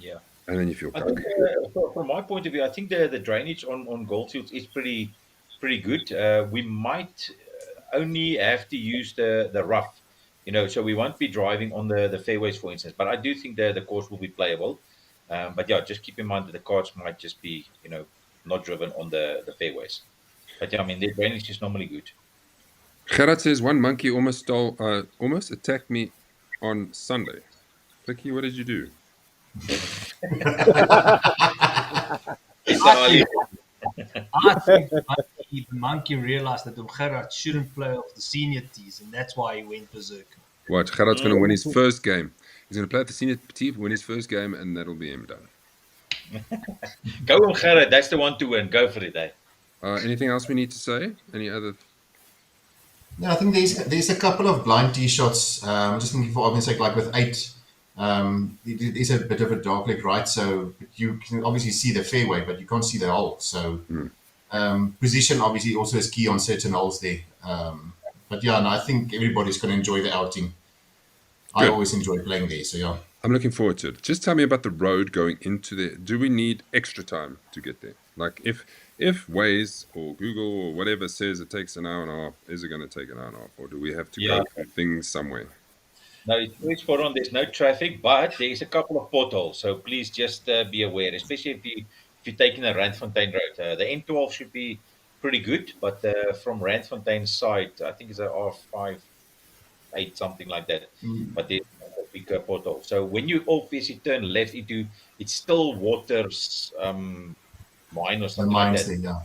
Yeah.
And then you feel
I think
cocky.
from my point of view, I think the drainage on Goldfields is pretty good. We might only have to use the rough, so we won't be driving on the fairways, for instance. But I do think the course will be playable. But yeah, just keep in mind that the carts might just be not driven on the fairways. But yeah, I mean the drainage is normally good.
Gerard says one monkey almost attacked me on Sunday. Vicky, what did you do?
I think the monkey realized that Gerard shouldn't play off the senior tees, and that's why he went berserk.
What? Gerard's going to win his first game. He's going to play at the senior team, win his first game, and that'll be him done.
Go on, Gerard. That's the one to win. Go for it, eh?
Anything else we need to say? Any other?
No, I think there's a couple of blind tee shots. I'm just thinking for argument's sake, like with It is a bit of a dark leg, right? So you can obviously see the fairway, but you can't see the hole. So position obviously also is key on certain holes there. But yeah, no, I think everybody's going to enjoy the outing. I
Good.
always enjoy playing there. So yeah.
I'm looking forward to it. Just tell me about the road going into there. Do we need extra time to get there? Like if Waze or Google or whatever says it takes an hour and a half, is it going to take an hour and a half, or do we have to go
Yeah.
through things somewhere?
No, it's very spot on. There's no traffic, but there's a couple of potholes. So please just be aware, especially if you're taking the Randfontein Road. The N12 should be pretty good, but from Randfontein's side, I think it's a R58, something like that. But there's a big pothole. So when you obviously turn left into, it's still water's mine or
The
something like
mines
that.
there, yeah.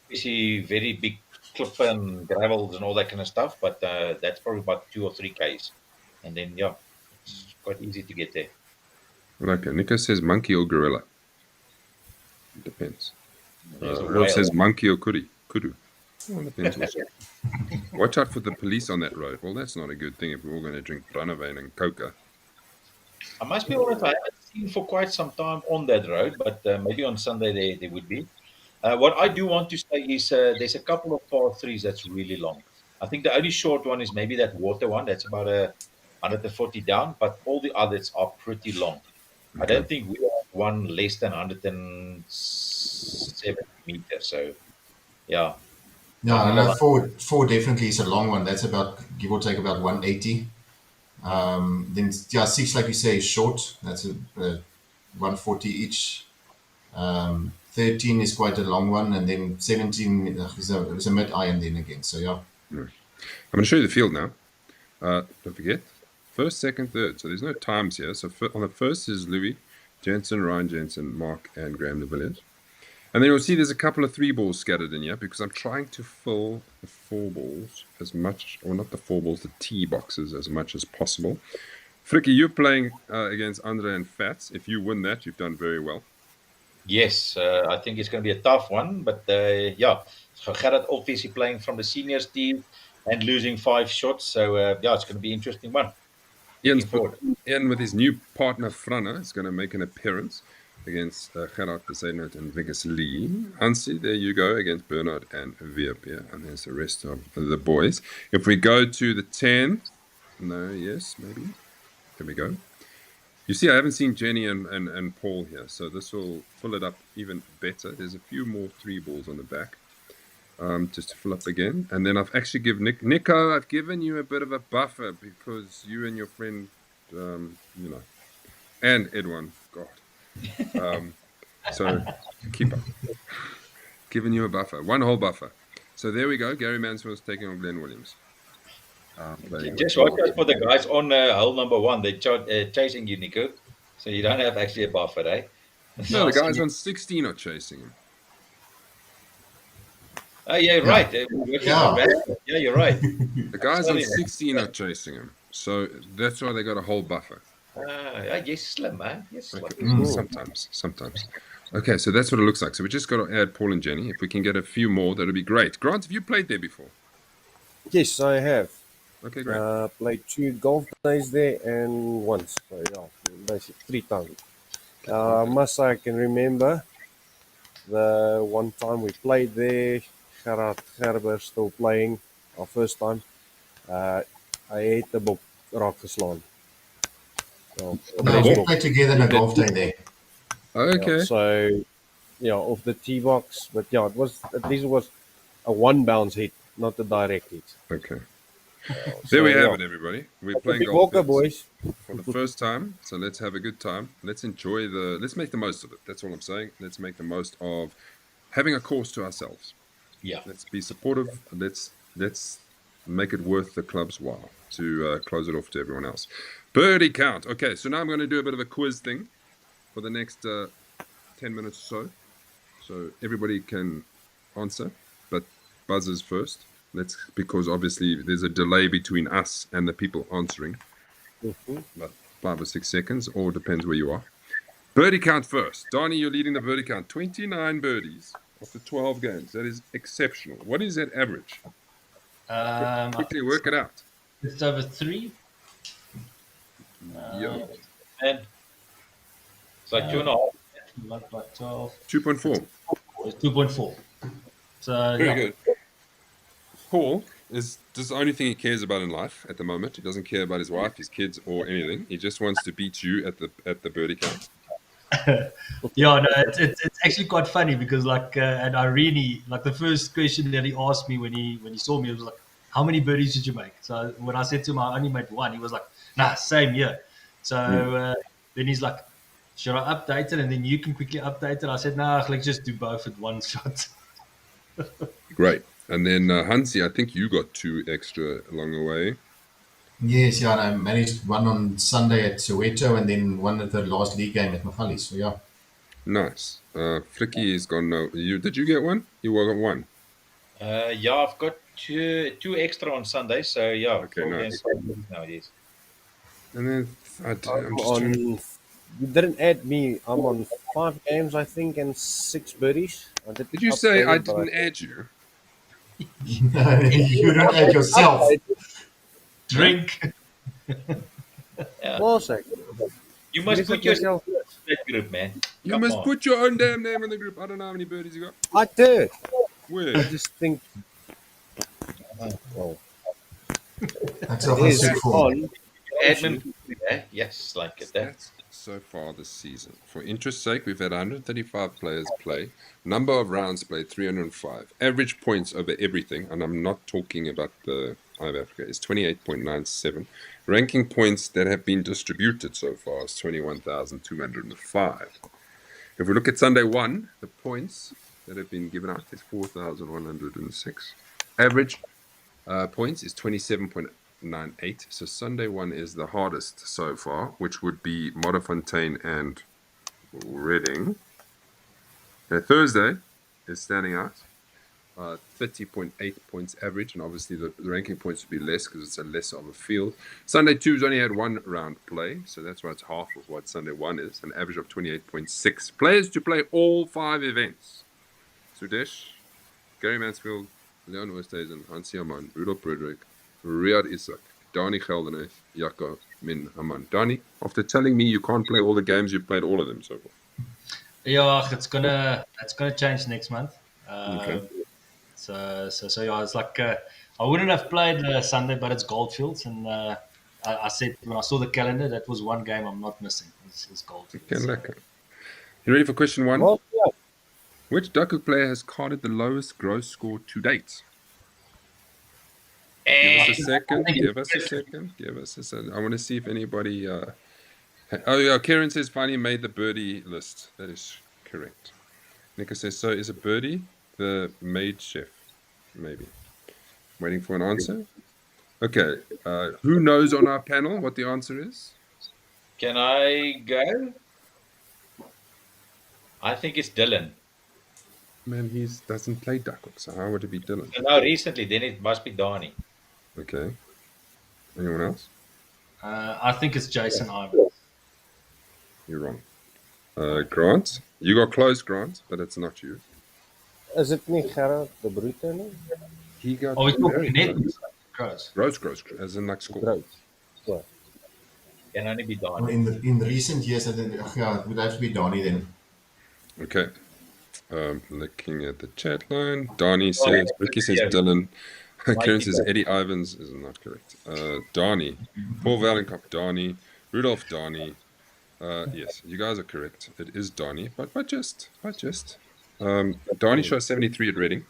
You see very big cliff and gravels and all that kind of stuff, but that's probably about 2 or 3 Ks. And then, yeah, it's quite easy to get there.
Okay, Nico says monkey or gorilla. Depends.
There's a
Earl says
whale.
monkey or kudu. Well, depends also. Watch out for the police on that road. Well, that's not a good thing if we're all going to drink Brandewijn and coca.
I must be honest, I haven't seen for quite some time on that road, but maybe on Sunday there would be. What I do want to say is there's a couple of par threes that's really long. I think the only short one is maybe that water one. That's about 140 down, but all the others are pretty long. I
Okay.
don't think we have one less than 170 meters. So, yeah.
No,
But
I
number
know
one,
four definitely is a long one. That's about give or take about 180. Then yeah, six like you say is short. That's a 140 each. 13 is quite a long one, and then 17 is a mid iron then again. So yeah.
I'm going to show you the field now. Don't forget, first, second, third. So there's no times here. So on the first is Louis, Jensen, Ryan Jensen, Mark, and Graham de Villiers. And then you'll see there's a couple of 3 balls scattered in here because I'm trying to fill the 4 balls as much, or not the 4 balls, the tee boxes as much as possible. Frikkie, you're playing against Andre and Fats. If you win that, you've done very well.
yes, I think it's going to be a tough one. But yeah, so Gerard obviously playing from the seniors team and losing 5 shots. So yeah, it's going to be an interesting one. Looking forward.
Ian with his new partner Franna is going to make an appearance against Gerard Besaidnout and Vigus Lee. Hansi, there you go, against Bernard and Wiep. Yeah, and there's the rest of the boys. If we go to the 10th, no, yes, maybe. There we go. You see, I haven't seen Jenny and Paul here, so this will fill it up even better. There's a few more 3 balls on the back, just to fill up again. And then I've actually given Nico, I've given you a bit of a buffer because you and your friend, you know, and Edwin, God. So keep up. Giving you a buffer, 1 whole buffer. So there we go. Gary Mansfield's taking on Glenn Williams.
Just watch out for the guys on hole number 1. They're chasing you, Nico. So you don't have actually a buffer, eh?
No, the guys on 16 are chasing him.
Oh, yeah, right.
Yeah.
Yeah, you're right.
The guys on
Sorry,
16 are chasing him. So that's why they got a whole buffer.
yes, slim, man. Yes, slim.
Okay. Sometimes. Okay, so that's what it looks like. So we just got to add Paul and Jenny. If we can get a few more, that'll be great. Grant, have you played there before?
Yes, I have.
Okay, great.
Played 2 golf days there and once. So yeah, basically 3 times. I must say I can remember the one time we played there. Gerard Gerber still playing our first time. I hate the book raak geslaan. So,
No, we played together in a golf day there.
Okay.
yeah, so yeah, off the tee box, but yeah, it was at least it was a 1 bounce hit, not a direct hit.
Okay.
So,
There we have
yeah.
it, everybody. We're
Big
playing golf
Walker,
fields
boys.
for the first time. So let's have a good time. Let's enjoy let's make the most of it. That's all I'm saying. Let's make the most of having a course to ourselves.
Yeah.
Let's be supportive. Let's make it worth the club's while to close it off to everyone else. Birdie count. Okay, so now I'm going to do a bit of a quiz thing for the next 10 minutes or so. So everybody can answer, but buzzers first. Because obviously there's a delay between us and the people answering. About 5 or 6 seconds, or depends where you are. Birdie count first. Donnie, you're leading the birdie count. 29 birdies after 12 games. That is exceptional. What is that average? Quickly work it out.
Just over 3.
Yeah.
And it's like 2.5.
Divided by 12.
2.4.
It's 2.4. So,
Very
yeah.
good. Paul is just the only thing he cares about in life at the moment. He doesn't care about his wife, his kids, or anything. He just wants to beat you at the birdie count.
Yeah, no, it's actually quite funny because at Irene, like the first question that he asked me when he saw me, it was like, "How many birdies did you make?" So when I said to him I only made one, he was like, "Nah, same here." So then he's like, "Should I update it and then you can quickly update it?" I said, "Nah, let's just do both at one shot."
Great. And then Hansi, I think you got 2 extra along the way.
Yes, yeah, and I managed one on Sunday at Soweto and then one at the last league game at Mahali. So yeah.
Nice. Flicky is gone now. Did you get one? You got one.
Yeah, I've got two extra on Sunday. So yeah,
Okay,
for
nice.
now it is.
And then I'm
I'm
just trying to.
on. You didn't add me. I'm on 5 games, I think, and 6 birdies.
Did you say
update
I
it, but
didn't add you?
You don't add yourself.
Drink.
Yeah.
Well, sake.
You must
Lift
put
up
yourself
yourself.
in that group, man.
You
Come
must
on.
put your own damn name in the group. I don't know how many birdies you got.
I did.
Where?
I just think. Well,
That's
it
off on
is
sick form.
on.
Admin, yes, like it.
Stats so far this season. For interest's sake, we've had 135 players play. Number of rounds played 305. Average points over everything, and I'm not talking about the Eye of Africa, is 28.97. Ranking points that have been distributed so far is 21,205. If we look at Sunday 1, the points that have been given out is 4,106. Average points is 27.98. So Sunday 1 is the hardest so far, which would be Modderfontein and Reading. Now, Thursday is standing out. 30.8 points average, and obviously the ranking points would be less because it's a lesser of a field. Sunday 2's only had 1 round play, so that's why it's half of what Sunday 1 is, an average of 28.6. Players to play all 5 events. Sudesh, Gary Mansfield, Leon Oosthuizen, Hansi Aman, Rudolf Broderick, Riyad Isak, Dani Geldenhuys, Jaco Min Haman. Dani, after telling me you can't play all the games, you've played all of them so far.
Yeah, it's gonna change next month.
Okay.
So yeah, it's like I wouldn't have played Sunday, but it's Goldfields, and I said when I saw the calendar, that was one game I'm not missing. Is Goldfields.
Okay, lekker. You ready for question 1?
Well, yeah.
Which Duckhook player has carded the lowest gross score to date? Give us a second. Give us a second. I want to see if anybody. Oh yeah, Karen says finally made the birdie list. That is correct. Nika says so. Is a birdie the maid chef? Maybe. Waiting for an answer. Okay. Who knows on our panel what the answer is?
Can I go? I think it's Dylan.
Man, he doesn't play Duckhook, so how would it be Dylan?
So now recently, then it must be Donnie.
Okay. Anyone else?
I think it's Jason Ivan.
You're wrong. Grant, you got close, Grant, but it's not you.
Is it niet Gerard de Bruyne? No?
He got
Oh, we're
very
talking net.
close.
Gross.
Gross, as in like score.
Groot. Ja.
Can only be
Well,
Donnie.
in recent years, I think, yeah, it would have to be Donnie then.
Okay. Looking at the chat line, Donnie says, Ricky says Dylan. Karen says Eddie Ivans is not correct. Donnie. Paul Valenkop, Donnie. Rudolph, Donnie. Yes, you guys are correct. It is Donnie, but just. Donnie shows 73 at Reading.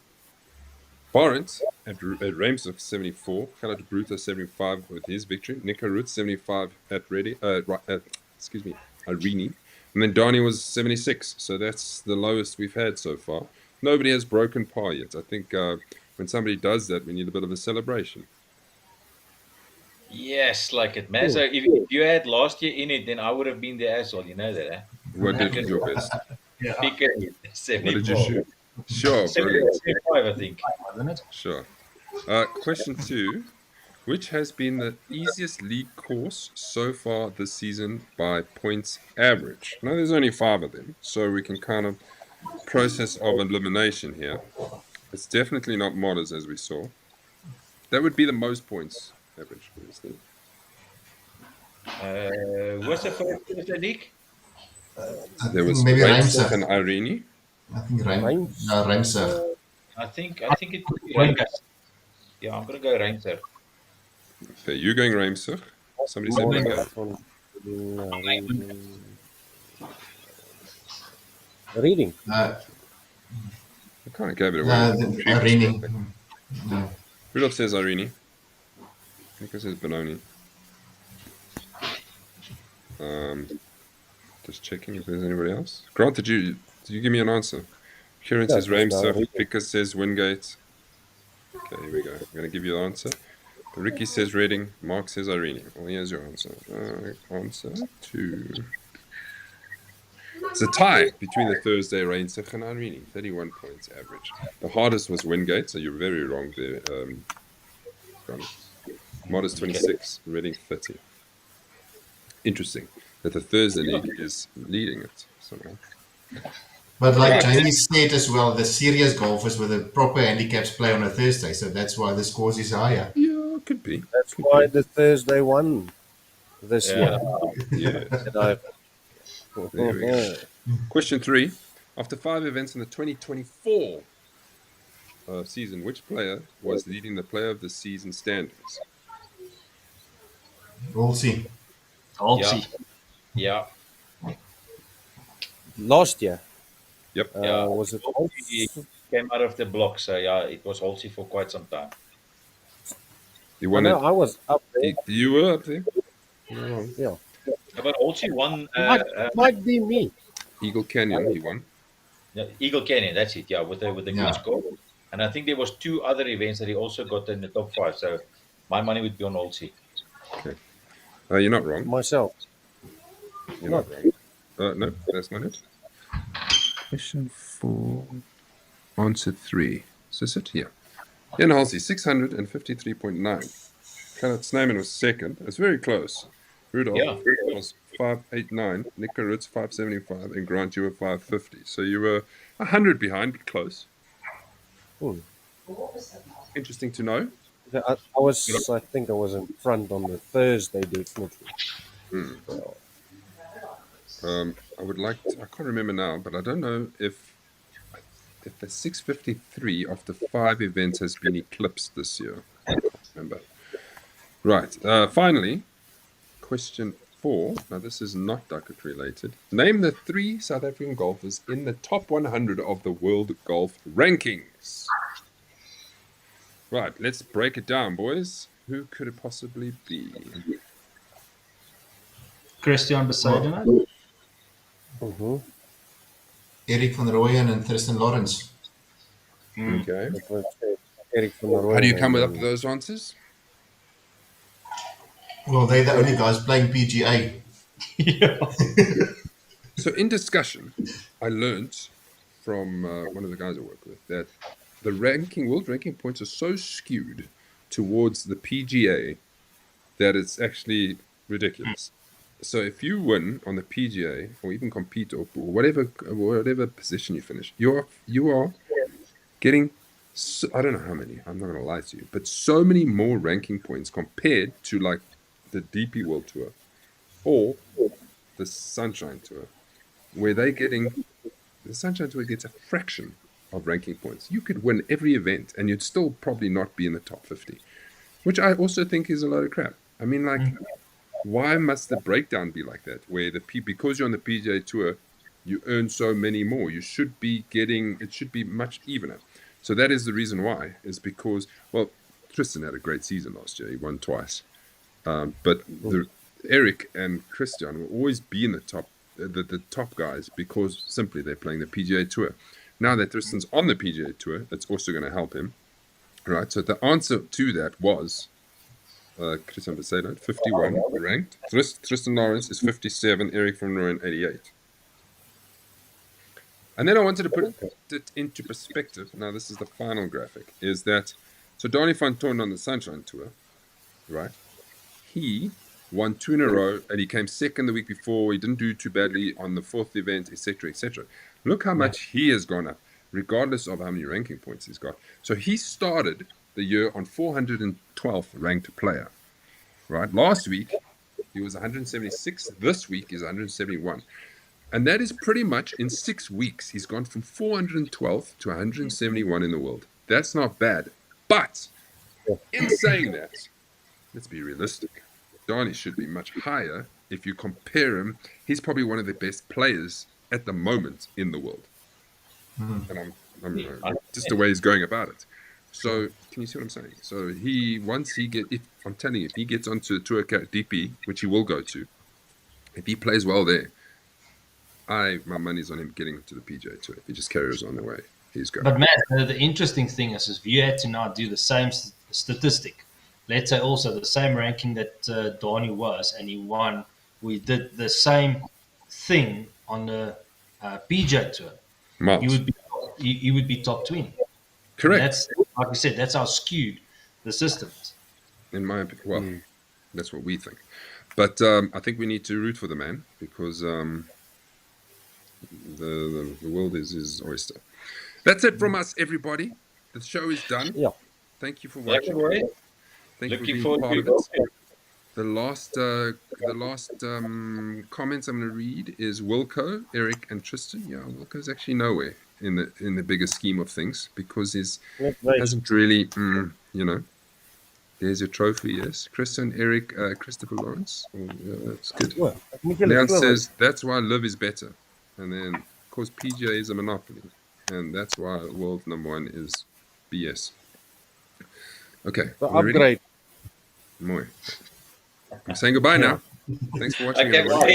Barnes at Reims of 74. Gerard de Bruyne 75 with his victory. Nico Root 75 at Reading. Irene. And then Donnie was 76. So that's the lowest we've had so far. Nobody has broken par yet. I think when somebody does that, we need a bit of a celebration.
Yes, like it, man. So if you had last year in it, then I would have been there as well. You know that, eh?
What did your best?
Picker
What did you
74.
shoot? Sure, brilliant.
75, I think.
Isn't it?
Sure. Question 2. Which has been the easiest league course so far this season by points average? Now, there's only 5 of them, so we can kind of process of elimination here. It's definitely not Modders, as we saw. That would be the most points average, obviously.
What's the first Thursday league?
I
There
think
was
maybe
Reimsig
Rijmsig.
and Irene.
I think
Reims.
Rijmsig.
I think it could be
Wingate.
Rangers. Yeah, I'm gonna go Rangers.
Okay, you going Reimsig? Somebody said
One
Wingate.
from reading.
Uh,
I kind of gave it away
the
previously.
Irene. No.
Rudolph says Irene. Nico says Benoni. Just checking if there's anybody else. Grant, did you give me an answer? Kieran
Yeah,
says
just now,
Reimsig.
Reading.
Vickers says Wingate. Okay, here we go. I'm going to give you the answer. Ricky says Reading. Mark says Irene. Well, here's your answer. Answer 2. It's a tie between the Thursday Reinsig and Irene. 31 points average. The hardest was Wingate, so you're very wrong there. Modest 26, Reading 30. Interesting that the Thursday league is leading it somehow.
But like Jamie said as well, the serious golfers with the proper handicaps play on a Thursday, so that's why the scores is higher.
Yeah, could be.
That's
Could
why
be.
the Thursday won this
Yeah.
year.
Yes.
And I-
There we go. Question 3. After 5 events in the 2024 season, which player was leading the player of the season standings?
We'll see.
Holtzy.
Yeah.
Last year,
Yep.
Yeah.
was it?
He came out of the block, so yeah, it was Holtzy for quite some time.
You
I
won
know
it.
I was up there.
You were up there. You're wrong.
Yeah,
Yeah, but Holtzy won
might be me.
Eagle Canyon, he won.
Eagle Canyon. That's it. Yeah, with a
Yeah.
good score. And I think there was 2 other events that he also got in the top 5. So my money would be on Holtzy.
You're not wrong.
Myself.
You're not wrong. No, that's not it. Question 4. Answer 3. Is this it? Yeah. Ian Halsey, 653.9. Kenneth Snowman was second. It's very close. Rudolph
Yeah.
was 589. Nick Ritz 575. And Grant, you were 550. So you were 100 behind, but close.
Hmm.
Interesting to know.
I think I was in front on the Thursday, definitely.
I would like to, I can't remember now, but I don't know if the 653 of the 5 events has been eclipsed this year. I can't remember. Right. Finally, question 4. Now, this is not Duckhook related. Name the 3 South African golfers in the top 100 of the World Golf Rankings. Right. Let's break it down, boys. Who could it possibly be?
Christian Besaidenout.
Mm-hmm.
Eric van Rooyen and Tristan Lawrence.
Okay.
Eric van der
How do you
Rooyen
come
and
up with those answers?
Well, they're the only guys playing PGA.
Yeah.
So in discussion, I learned from one of the guys I work with that the world ranking points are so skewed towards the PGA that it's actually ridiculous. So if you win on the PGA or even compete or whatever position you finish, you are getting I don't know how many. I'm not going to lie to you, but so many more ranking points compared to like the DP World Tour or the Sunshine Tour, where the Sunshine Tour gets a fraction of ranking points. You could win every event and you'd still probably not be in the top 50, which I also think is a load of crap. I mean, like, why must the breakdown be like that? Where because you're on the PGA Tour, you earn so many more. It should be much evener. So that is the reason why, is because, well, Tristan had a great season last year. He won twice. But Eric and Christian will always be in the top guys because simply they're playing the PGA Tour. Now that Tristan's on the PGA Tour, it's also going to help him. Right? So the answer to that was Christian Besaidenout, 51 ranked. Tristan Lawrence is 57. Eric van Rooyen, 88. And then I wanted to put it into perspective. Now, this is the final graphic. Is that so? Donnie van Toorn on the Sunshine Tour, right? He won 2 in a row, and he came second the week before. He didn't do too badly on the 4th event, etc., etc. Look how much he has gone up, regardless of how many ranking points he's got. So he started the year on 412th ranked player, right? Last week, He was 176. This week is 171. And that is pretty much in 6 weeks. He's gone from 412 to 171 in the world. That's not bad. But in saying that, let's be realistic. Donnie should be much higher if you compare him. He's probably one of the best players at the moment in the world. And I'm just the way he's going about it. So can you see what I'm saying? So I'm telling you, if he gets onto Duckhook DP, which he will go to, if he plays well there, my money's on him getting to the PGA Tour. If he just carries on the way he's going.
But Matt, the interesting thing is if you had to now do the same statistic, let's say also the same ranking that Donnie was, and he won. We did the same thing on the PGA Tour.
Miles.
He would be top 20.
Correct.
That's, like we said, that's how skewed the system is.
In my opinion, well, that's what we think. But I think we need to root for the man because the world is his oyster. That's it from us, everybody. The show is done.
Yeah.
Thank you for watching. Thank you for being part of it. The last comments I'm going to read is Wilco, Eric, and Tristan. Yeah, Wilco's actually nowhere in the bigger scheme of things because he hasn't really, There's your trophy, yes. Tristan, Eric, Christopher Lawrence. Oh, yeah, that's good.
Well,
Leon says, that's why Live is better. And then, of course, PGA is a monopoly. And that's why world #1 is BS. Okay.
The upgrade.
Mooi. I'm saying goodbye now. Thanks for watching.
Okay,
everyone.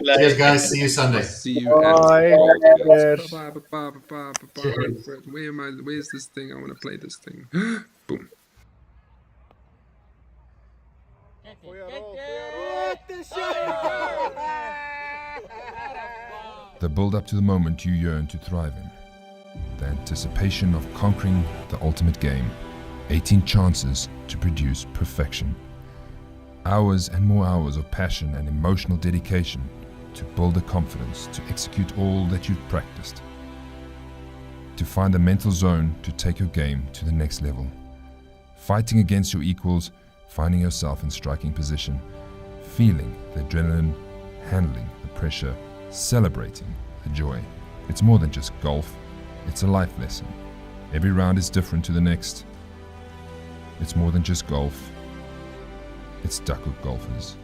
Cheers, guys. See you Sunday.
See you
Bye.
at bye. Where's this thing? I want to play this thing. Boom. The build up to the moment you yearn to thrive in. The anticipation of conquering the ultimate game. 18 chances to produce perfection. Hours and more hours of passion and emotional dedication to build the confidence to execute all that you've practiced. To find the mental zone to take your game to the next level. Fighting against your equals, finding yourself in striking position, feeling the adrenaline, handling the pressure, celebrating the joy. It's more than just golf, it's a life lesson. Every round is different to the next. It's more than just golf, it's Duckhook golfers.